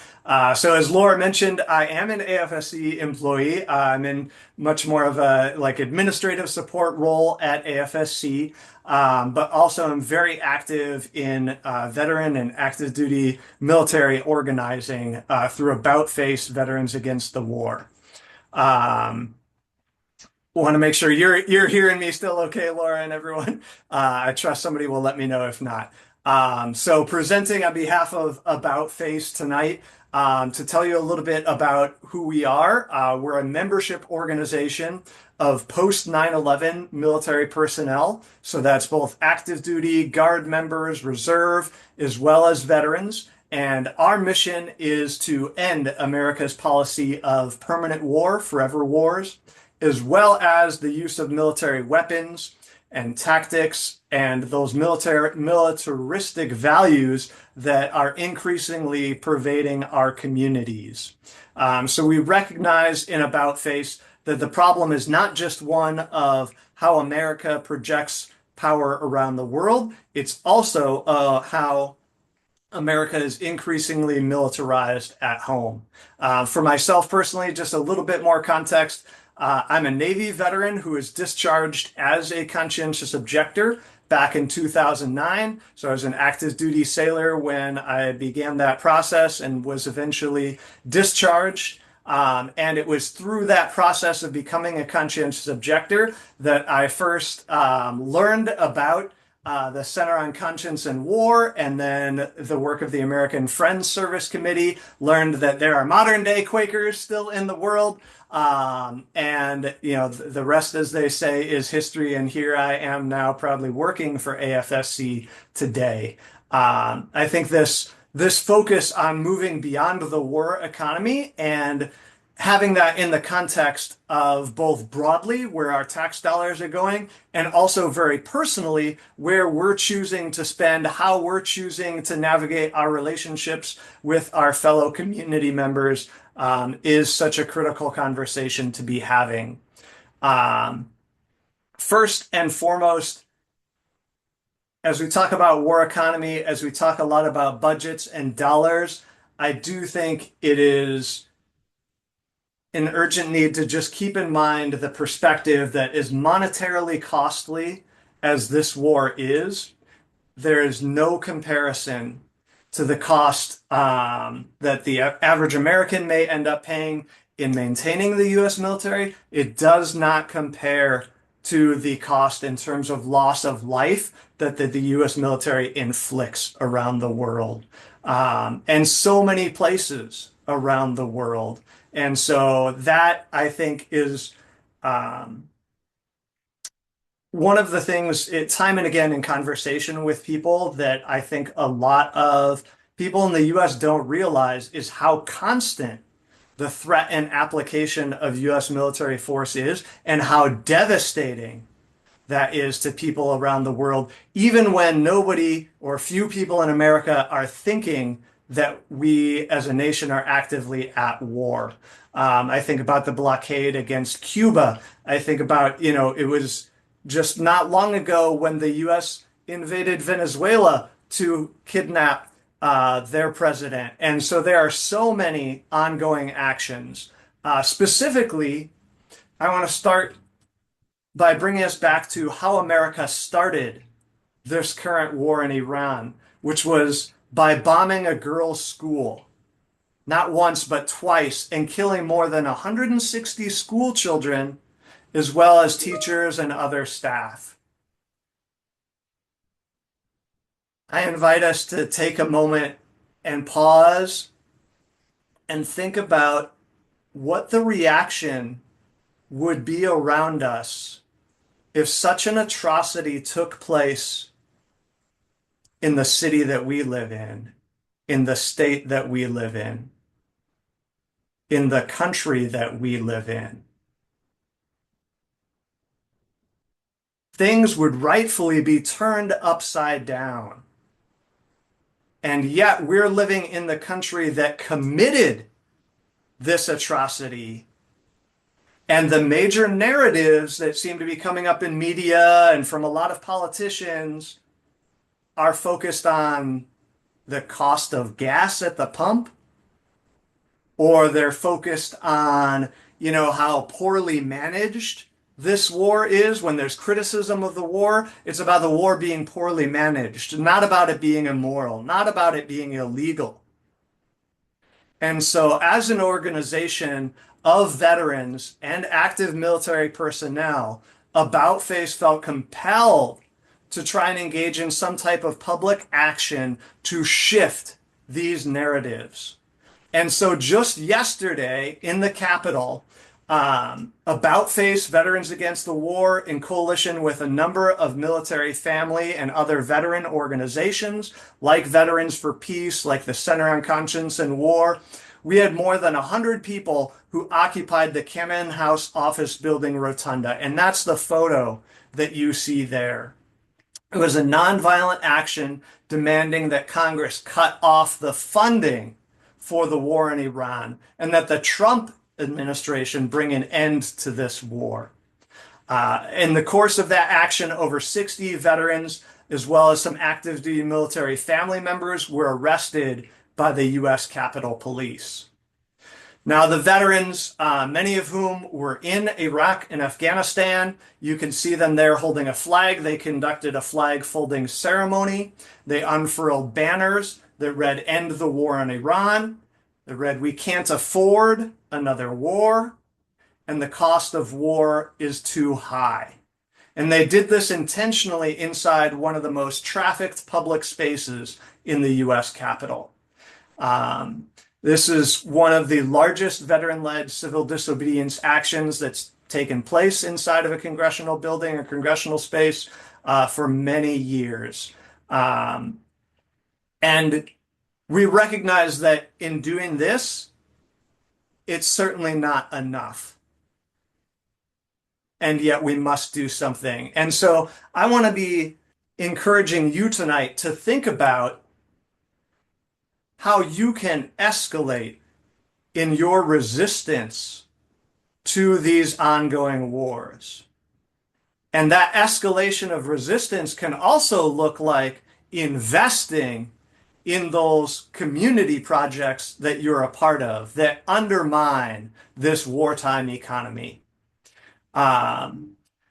So as Laura mentioned, I am an AFSC employee. I'm in much more of a like administrative support role at AFSC. But also I'm very active in veteran and active duty military organizing through About Face Veterans Against the War. Um, Want to make sure you're hearing me still okay, Laura and everyone. I trust somebody will let me know if not. So presenting on behalf of About Face tonight to tell you a little bit about who we are. We're a membership organization of post 9/11 military personnel. So that's both active duty, guard members, reserve, as well as veterans. And our mission is to end America's policy of permanent war, forever wars, as well as the use of military weapons and tactics and those militaristic values that are increasingly pervading our communities. So we recognize in About Face that the problem is not just one of how America projects power around the world, it's also how America is increasingly militarized at home. For myself personally, just a little bit more context. I'm a Navy veteran who was discharged as a conscientious objector back in 2009. So I was an active duty sailor when I began that process and was eventually discharged. And it was through that process of becoming a conscientious objector that I first learned about the Center on Conscience and War, and then the work of the American Friends Service Committee, learned that there are modern day Quakers still in the world. And you know, the rest, as they say, is history. And here I am now proudly working for AFSC today. I think this focus on moving beyond the war economy and having that in the context of both broadly where our tax dollars are going and also very personally where we're choosing to spend, how we're choosing to navigate our relationships with our fellow community members is such a critical conversation to be having. First and foremost, as we talk about war economy, as we talk a lot about budgets and dollars, I do think it is an urgent need to just keep in mind the perspective that as monetarily costly as this war is, there is no comparison to the cost that the average American may end up paying in maintaining the U.S. military. It does not compare to the cost in terms of loss of life that the U.S. military inflicts around the world, and so many places around the world. And so that I think is one of the things, time and again in conversation with people, that I think a lot of people in the US don't realize is how constant the threat and application of US military force is and how devastating that is to people around the world, even when nobody or few people in America are thinking that we as a nation are actively at war. I think about the blockade against Cuba. I think about, it was just not long ago when the U.S. invaded Venezuela to kidnap their president. And so there are so many ongoing actions. Specifically, I want to start by bringing us back to how America started this current war in Iran, which was by bombing a girls' school, not once, but twice, and killing more than 160 school children, as well as teachers and other staff. I invite us to take a moment and pause and think about what the reaction would be around us if such an atrocity took place in the city that we live in the state that we live in the country that we live in. Things would rightfully be turned upside down. And yet we're living in the country that committed this atrocity. And the major narratives that seem to be coming up in media and from a lot of politicians are focused on the cost of gas at the pump, or they're focused on, how poorly managed this war is. When there's criticism of the war, it's about the war being poorly managed, not about it being immoral, not about it being illegal. And so, as an organization of veterans and active military personnel, About Face felt compelled to try and engage in some type of public action to shift these narratives. And so just yesterday in the Capitol, About Face Veterans Against the War, in coalition with a number of military family and other veteran organizations like Veterans for Peace, like the Center on Conscience and War, we had more than 100 people who occupied the Cannon House office building rotunda. And that's the photo that you see there. It was a nonviolent action demanding that Congress cut off the funding for the war in Iran and that the Trump administration bring an end to this war. In the course of that action, over 60 veterans, as well as some active duty military family members, were arrested by the U.S. Capitol Police. Now, the veterans, many of whom were in Iraq and Afghanistan, you can see them there holding a flag. They conducted a flag folding ceremony. They unfurled banners that read, "End the war in Iran." They read, "We can't afford another war, and the cost of war is too high." And they did this intentionally inside one of the most trafficked public spaces in the U.S. Capitol. This is one of the largest veteran-led civil disobedience actions that's taken place inside of a congressional building or congressional space for many years. And we recognize that in doing this, it's certainly not enough. And yet we must do something. And so I want to be encouraging you tonight to think about how you can escalate in your resistance to these ongoing wars. And that escalation of resistance can also look like investing in those community projects that you're a part of that undermine this wartime economy.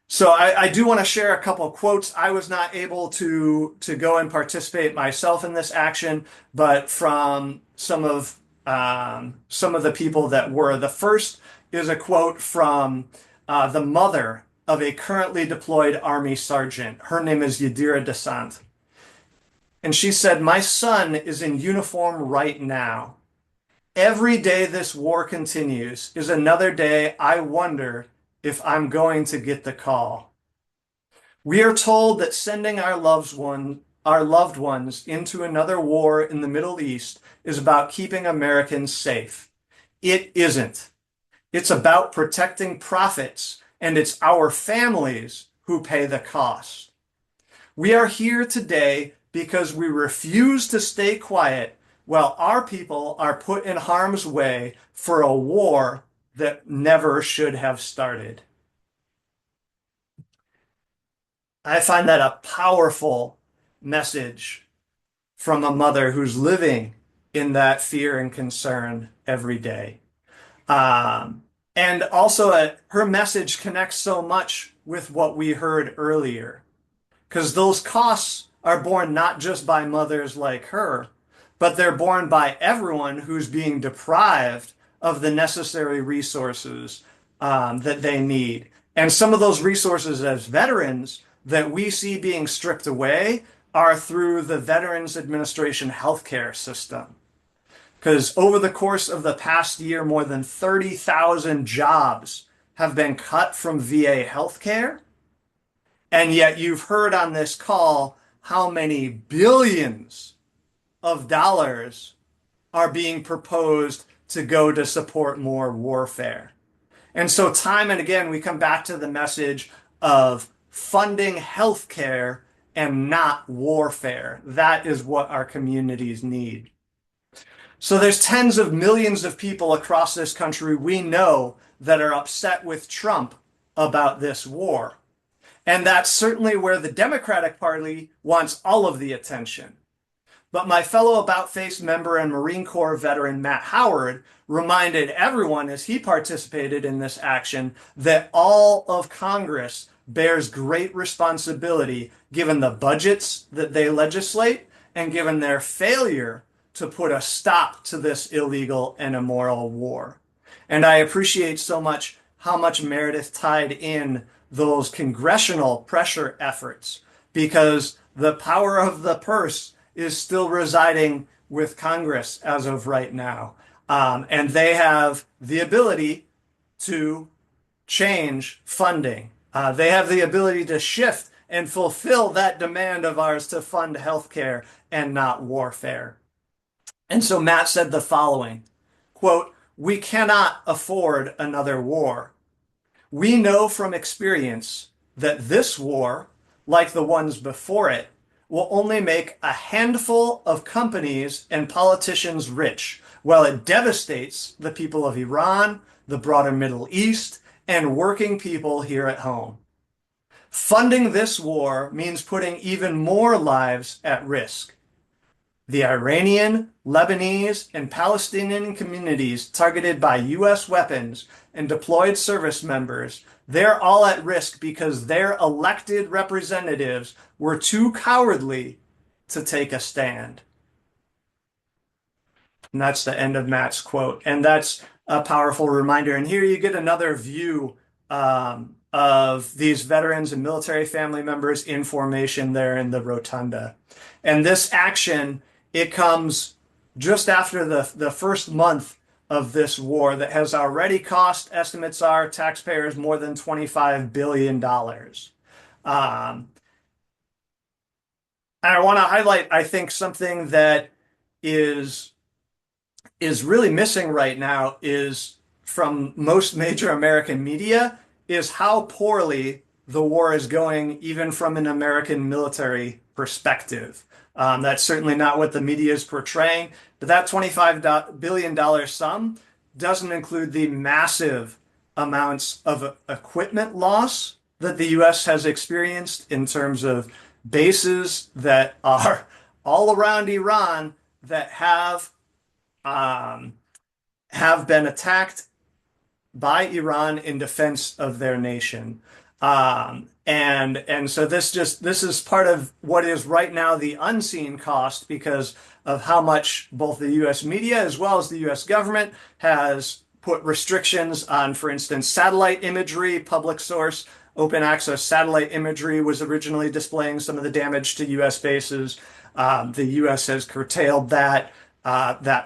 So I do want to share a couple of quotes. I was not able to go and participate myself in this action, but from some of the people that were. The first is a quote from the mother of a currently deployed Army sergeant. Her name is Yadira Desant. And she said, "My son is in uniform right now. Every day this war continues is another day I wonder if I'm going to get the call. We are told that sending our loved ones into another war in the Middle East is about keeping Americans safe. It isn't. It's about protecting profits, and it's our families who pay the cost. We are here today because we refuse to stay quiet while our people are put in harm's way for a war that never should have started." I find that a powerful message from a mother who's living in that fear and concern every day. Um, and also, her message connects so much with what we heard earlier, because those costs are borne not just by mothers like her, but they're borne by everyone who's being deprived of the necessary resources that they need. And some of those resources as veterans that we see being stripped away are through the Veterans Administration healthcare system. Because over the course of the past year, more than 30,000 jobs have been cut from VA healthcare. And yet you've heard on this call how many billions of dollars are being proposed to go to support more warfare. And so time and again, we come back to the message of funding healthcare and not warfare. That is what our communities need. So there's tens of millions of people across this country we know that are upset with Trump about this war. And that's certainly where the Democratic Party wants all of the attention. But my fellow About Face member and Marine Corps veteran Matt Howard reminded everyone as he participated in this action that all of Congress bears great responsibility given the budgets that they legislate and given their failure to put a stop to this illegal and immoral war. And I appreciate so much how much Meredith tied in those congressional pressure efforts, because the power of the purse is still residing with Congress as of right now. And they have the ability to change funding. They have the ability to shift and fulfill that demand of ours to fund healthcare and not warfare. And so Matt said the following, quote, "We cannot afford another war. We know from experience that this war, like the ones before it, will only make a handful of companies and politicians rich, while it devastates the people of Iran, the broader Middle East, and working people here at home. Funding this war means putting even more lives at risk. The Iranian, Lebanese, and Palestinian communities targeted by U.S. weapons and deployed service members, they're all at risk because their elected representatives were too cowardly to take a stand." And that's the end of Matt's quote. And that's a powerful reminder. And here you get another view of these veterans and military family members in formation there in the rotunda. And this action, it comes just after the first month of this war that has already cost, estimates are, taxpayers more than $25 billion. And I want to highlight, I think, something that is really missing right now is from most major American media is how poorly the war is going, even from an American military perspective. That's certainly not what the media is portraying, but that $25 billion sum doesn't include the massive amounts of equipment loss that the U.S. has experienced in terms of bases that are all around Iran that have been attacked by Iran in defense of their nation. And so this is part of what is right now the unseen cost because of how much both the US media as well as the US government has put restrictions on, for instance, satellite imagery. Public source open access satellite imagery was originally displaying some of the damage to US bases. The US has curtailed that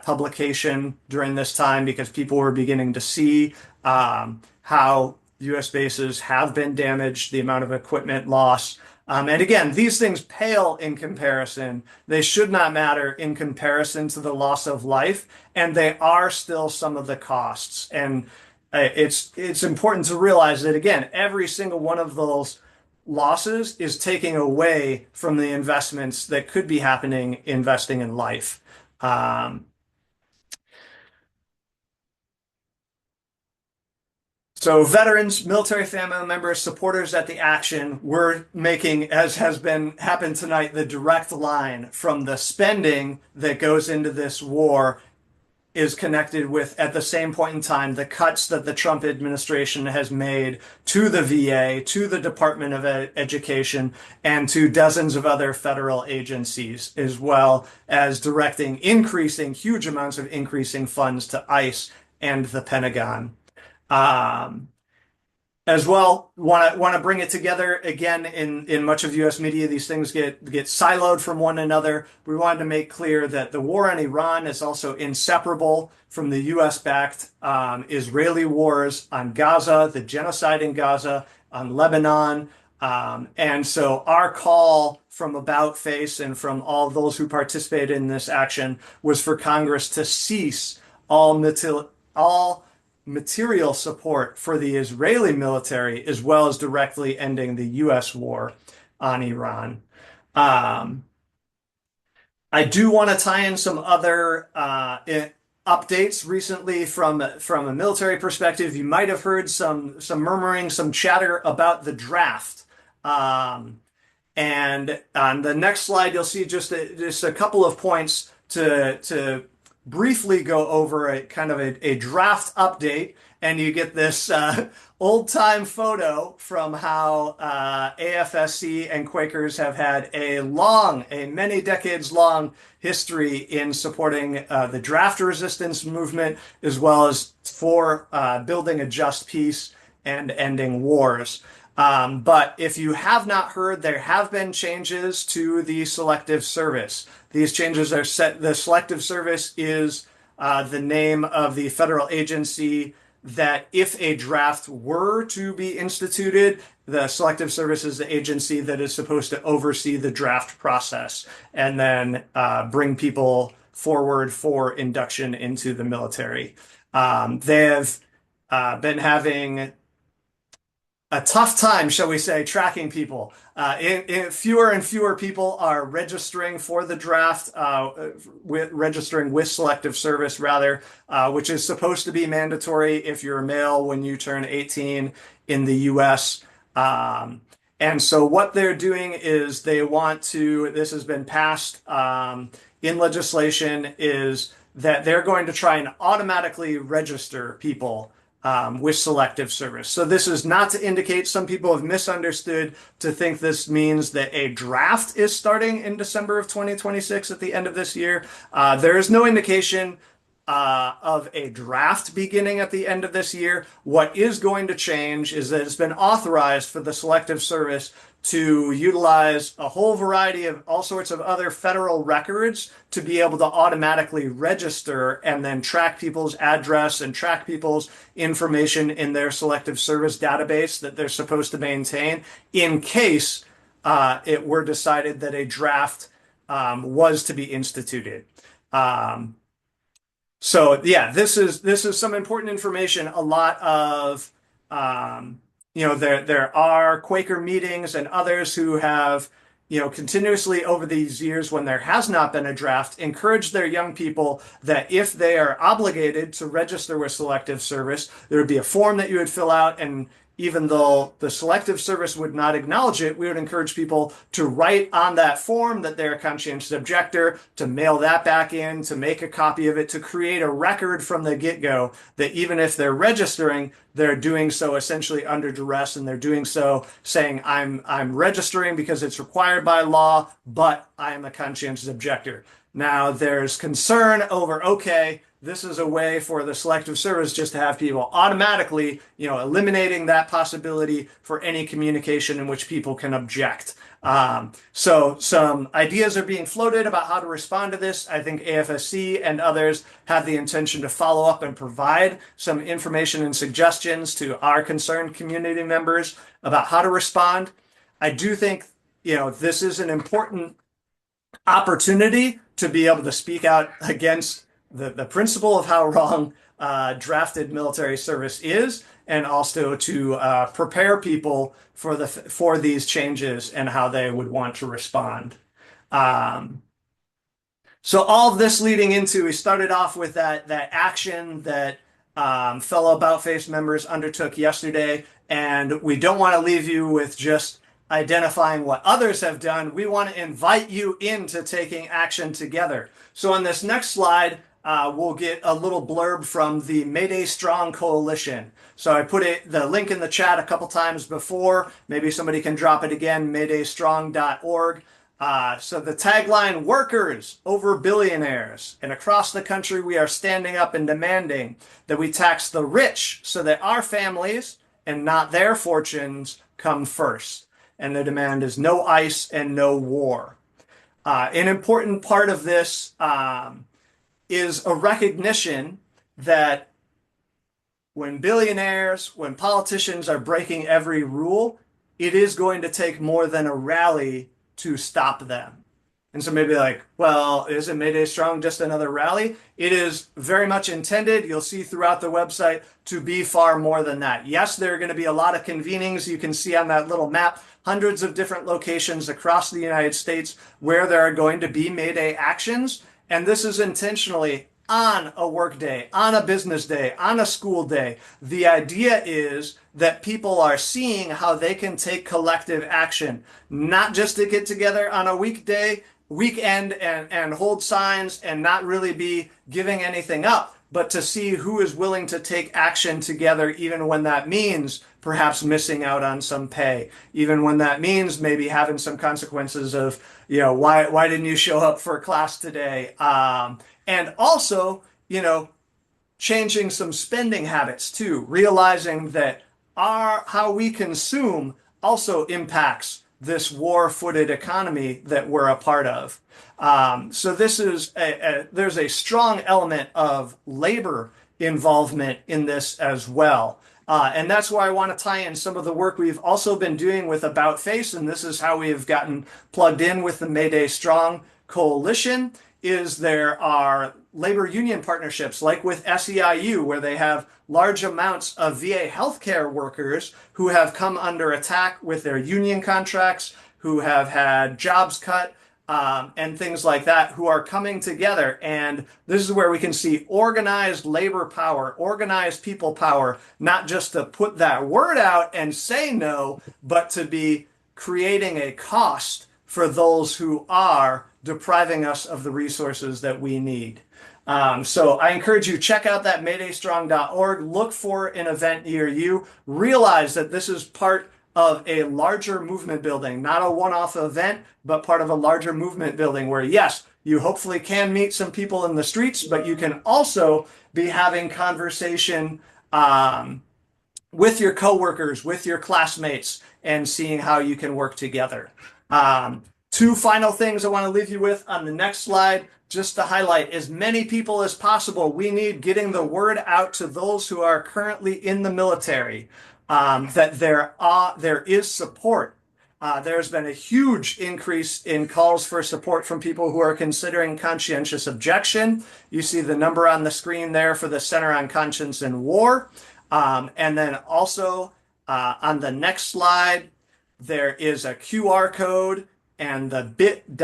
publication during this time because people were beginning to see how U.S. bases have been damaged, the amount of equipment loss. And again, these things pale in comparison. They should not matter in comparison to the loss of life, and they are still some of the costs. And it's important to realize that, again, every single one of those losses is taking away from the investments that could be happening investing in life. So So veterans, military family members, supporters at the action, we're making, as has been happened tonight, the direct line from the spending that goes into this war is connected with, at the same point in time, the cuts that the Trump administration has made to the VA, to the Department of Education, and to dozens of other federal agencies, as well as directing huge amounts of increasing funds to ICE and the Pentagon. Um, as well, want to bring it together again. In much of U.S. media, these things get siloed from one another. We wanted to make clear that the war on Iran is also inseparable from the U.S.-backed Israeli wars on Gaza, the genocide in Gaza, on Lebanon. And so our call from About Face and from all those who participated in this action was for Congress to cease all material support for the Israeli military, as well as directly ending the U.S. war on Iran. I do want to tie in some other updates recently from a military perspective. You might have heard some murmuring, some chatter about the draft. And on the next slide, you'll see just a couple of points to briefly go over a kind of a draft update, and you get this old-time photo from how AFSC and Quakers have had a many decades long history in supporting the draft resistance movement, as well as for building a just peace and ending wars. But if you have not heard, there have been changes to the Selective Service. These changes are set. The Selective Service is the name of the federal agency that, if a draft were to be instituted, the Selective Service is the agency that is supposed to oversee the draft process and then bring people forward for induction into the military. They have been having a tough time, shall we say, tracking people. Fewer and fewer people are registering for the draft, registering with Selective Service, rather, which is supposed to be mandatory if you're a male when you turn 18 in the U.S. And so what they're doing is this has been passed in legislation, is that they're going to try and automatically register people with Selective Service. So this is not to indicate, some people have misunderstood to think this means that a draft is starting in December of 2026 at the end of this year. There is no indication of a draft beginning at the end of this year. What is going to change is that it's been authorized for the Selective Service to utilize a whole variety of all sorts of other federal records to be able to automatically register and then track people's address and track people's information in their Selective Service database that they're supposed to maintain in case it were decided that a draft was to be instituted. So yeah, this is some important information. A lot of there are Quaker meetings and others who have, continuously over these years, when there has not been a draft, encouraged their young people that if they are obligated to register with Selective Service, there would be a form that you would fill out, and even though the Selective Service would not acknowledge it, we would encourage people to write on that form that they're a conscientious objector, to mail that back in, to make a copy of it, to create a record from the get-go that even if they're registering, they're doing so essentially under duress, and they're doing so saying, I'm registering because it's required by law, but I am a conscientious objector. Now, there's concern over, okay, this is a way for the Selective Service just to have people automatically, eliminating that possibility for any communication in which people can object. So some ideas are being floated about how to respond to this. I think AFSC and others have the intention to follow up and provide some information and suggestions to our concerned community members about how to respond. I do think, this is an important opportunity to be able to speak out against the principle of how wrong drafted military service is, and also to prepare people for these changes and how they would want to respond. So all of this leading into, we started off with that action that fellow About Face members undertook yesterday. And we don't want to leave you with just identifying what others have done. We want to invite you into taking action together. So on this next slide, we'll get a little blurb from the Mayday Strong Coalition. So I put the link in the chat a couple times before. Maybe somebody can drop it again, maydaystrong.org. So the tagline, workers over billionaires. And across the country, we are standing up and demanding that we tax the rich so that our families and not their fortunes come first. And the demand is no ICE and no war. An important part of this is a recognition that when billionaires, when politicians are breaking every rule, it is going to take more than a rally to stop them. And so maybe like, well, isn't Mayday Strong just another rally? It is very much intended, you'll see throughout the website, to be far more than that. Yes, there are going to be a lot of convenings. You can see on that little map, hundreds of different locations across the United States where there are going to be Mayday actions. And this is intentionally on a work day, on a business day, on a school day. The idea is that people are seeing how they can take collective action, not just to get together on a weekend and hold signs and not really be giving anything up, but to see who is willing to take action together, even when that means perhaps missing out on some pay, even when that means maybe having some consequences of, why didn't you show up for class today? And also, changing some spending habits too, realizing that how we consume also impacts this war-footed economy that we're a part of. So this is there's a strong element of labor involvement in this as well. And that's why I want to tie in some of the work we've also been doing with About Face, and this is how we've gotten plugged in with the Mayday Strong Coalition, is there are labor union partnerships like with SEIU, where they have large amounts of VA healthcare workers who have come under attack with their union contracts, who have had jobs cut, and things like that, who are coming together. And this is where we can see organized labor power, organized people power, not just to put that word out and say no, but to be creating a cost for those who are depriving us of the resources that we need. So I encourage you, check out that maydaystrong.org, look for an event near you, realize that this is part of a larger movement building, not a one-off event, but part of a larger movement building where, yes, you hopefully can meet some people in the streets, but you can also be having conversation with your coworkers, with your classmates, and seeing how you can work together. Two final things I want to leave you with on the next slide, just to highlight as many people as possible. We need getting the word out to those who are currently in the military, that there is support. There's been a huge increase in calls for support from people who are considering conscientious objection. You see the number on the screen there for the Center on Conscience and War. And then also on the next slide, there is a QR code and the bit.ly/mill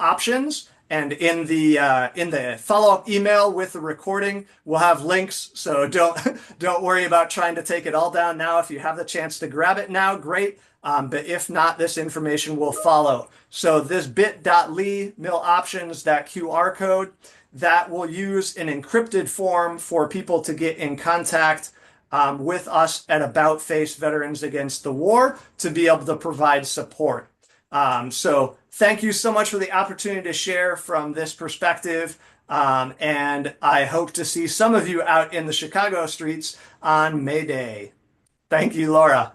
options. And in the follow-up email with the recording, we'll have links. So don't worry about trying to take it all down now. If you have the chance to grab it now, great. But if not, this information will follow. So this bit.ly mill options, that QR code, that will use an encrypted form for people to get in contact with us at About Face Veterans Against the War to be able to provide support. So thank you so much for the opportunity to share from this perspective. And I hope to see some of you out in the Chicago streets on May Day. Thank you, Laura.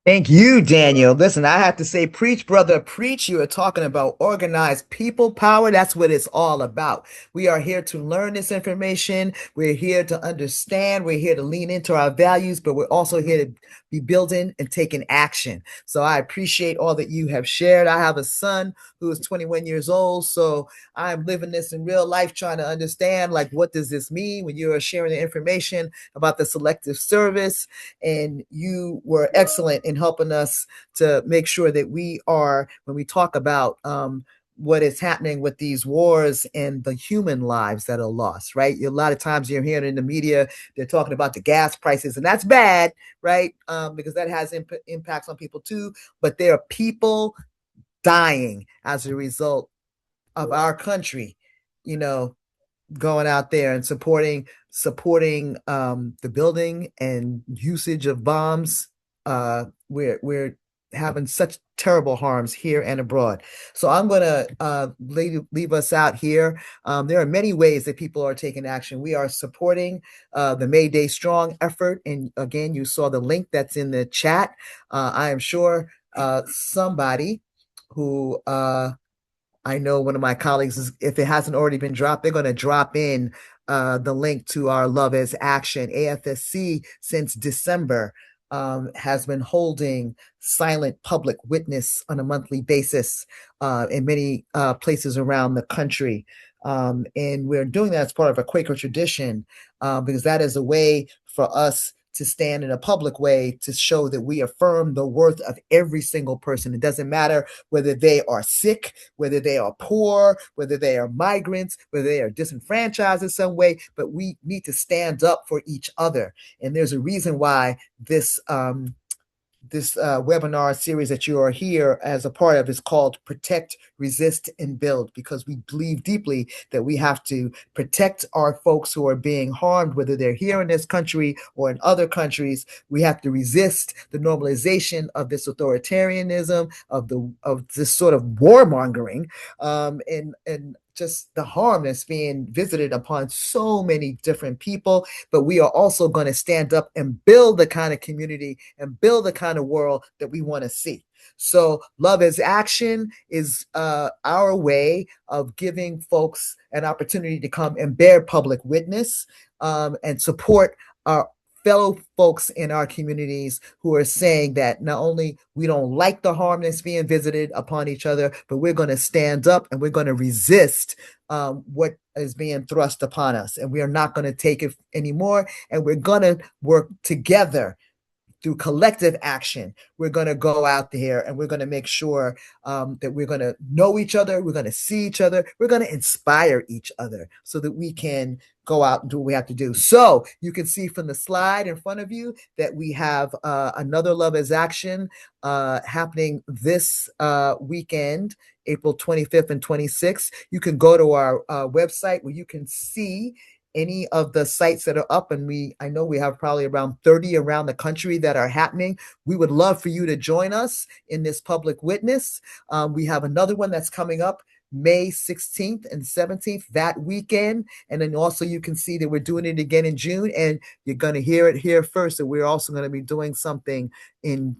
Thank you, Daniel. Listen, I have to say, preach, brother, preach. You are talking about organized people power. That's what it's all about. We are here to learn this information. We're here to understand. We're here to lean into our values, but we're also here to be building and taking action. So I appreciate all that you have shared. I have a son who is 21 years old. So I'm living this in real life, trying to understand, like, what does this mean when you are sharing the information about the selective service? And you were excellent in helping us to make sure that we are, when we talk about what is happening with these wars and the human lives that are lost, right? A lot of times you're hearing in the media, they're talking about the gas prices, and that's bad, right? Because that has impacts on people too. But there are people dying as a result of our country, you know, going out there and supporting the building and usage of bombs. We're having such terrible harms here and abroad. So I'm gonna leave us out here. There are many ways that people are taking action. We are supporting the May Day Strong effort, and again, you saw the link that's in the chat. I am sure somebody who I know one of my colleagues is, if it hasn't already been dropped, they're going to drop in the link to our Love as Action. AFSC since December has been holding silent public witness on a monthly basis in many places around the country. And we're doing that as part of a Quaker tradition because that is a way for us to stand in a public way to show that we affirm the worth of every single person. It doesn't matter whether they are sick, whether they are poor, whether they are migrants, whether they are disenfranchised in some way, but we need to stand up for each other. And there's a reason why this webinar series that you are here as a part of is called Protect, Resist, and Build, because we believe deeply that we have to protect our folks who are being harmed, whether they're here in this country or in other countries. We have to resist the normalization of this authoritarianism, of this sort of warmongering, and just the harm that's being visited upon so many different people. But we are also going to stand up and build the kind of community and build the kind of world that we want to see. So Love as Action is our way of giving folks an opportunity to come and bear public witness and support our fellow folks in our communities who are saying that not only we don't like the harm that's being visited upon each other, but we're going to stand up and we're going to resist what is being thrust upon us. And we are not going to take it anymore. And we're going to work together through collective action. We're going to go out there and we're going to make sure that we're going to know each other. We're going to see each other. We're going to inspire each other so that we can go out and do what we have to do. So you can see from the slide in front of you that we have another Love as Action happening this weekend, April 25th and 26th. You can go to our website where you can see any of the sites that are up, and I know we have probably around 30 around the country that are happening. We would love for you to join us in this public witness. We have another one that's coming up May 16th and 17th that weekend. And then also you can see that we're doing it again in June, and you're going to hear it here first. And we're also going to be doing something in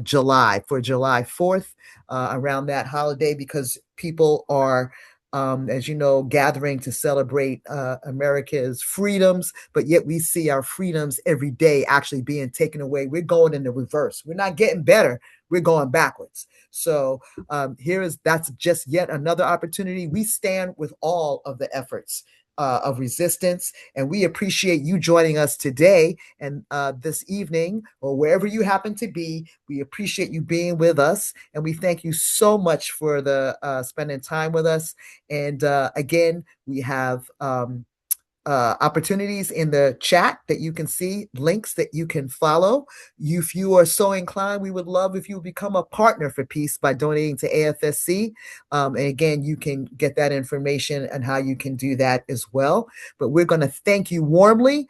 July, for July 4th, around that holiday, because people are as you know, gathering to celebrate America's freedoms, but yet we see our freedoms every day actually being taken away. We're going in the reverse. We're not getting better. We're going backwards. So that's just yet another opportunity. We stand with all of the efforts of resistance, and we appreciate you joining us today and this evening, or wherever you happen to be. We appreciate you being with us, and we thank you so much for the spending time with us. And again, we have opportunities in the chat that you can see, links that you can follow. If you are so inclined, we would love if you become a partner for peace by donating to AFSC. And again, you can get that information and how you can do that as well. But we're going to thank you warmly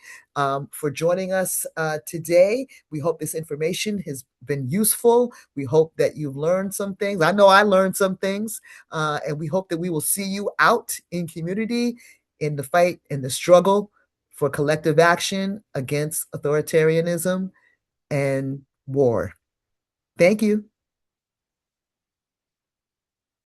for joining us today. We hope this information has been useful. We hope that you've learned some things. I know I learned some things. And we hope that we will see you out in community in the fight, in the struggle for collective action against authoritarianism and war. Thank you.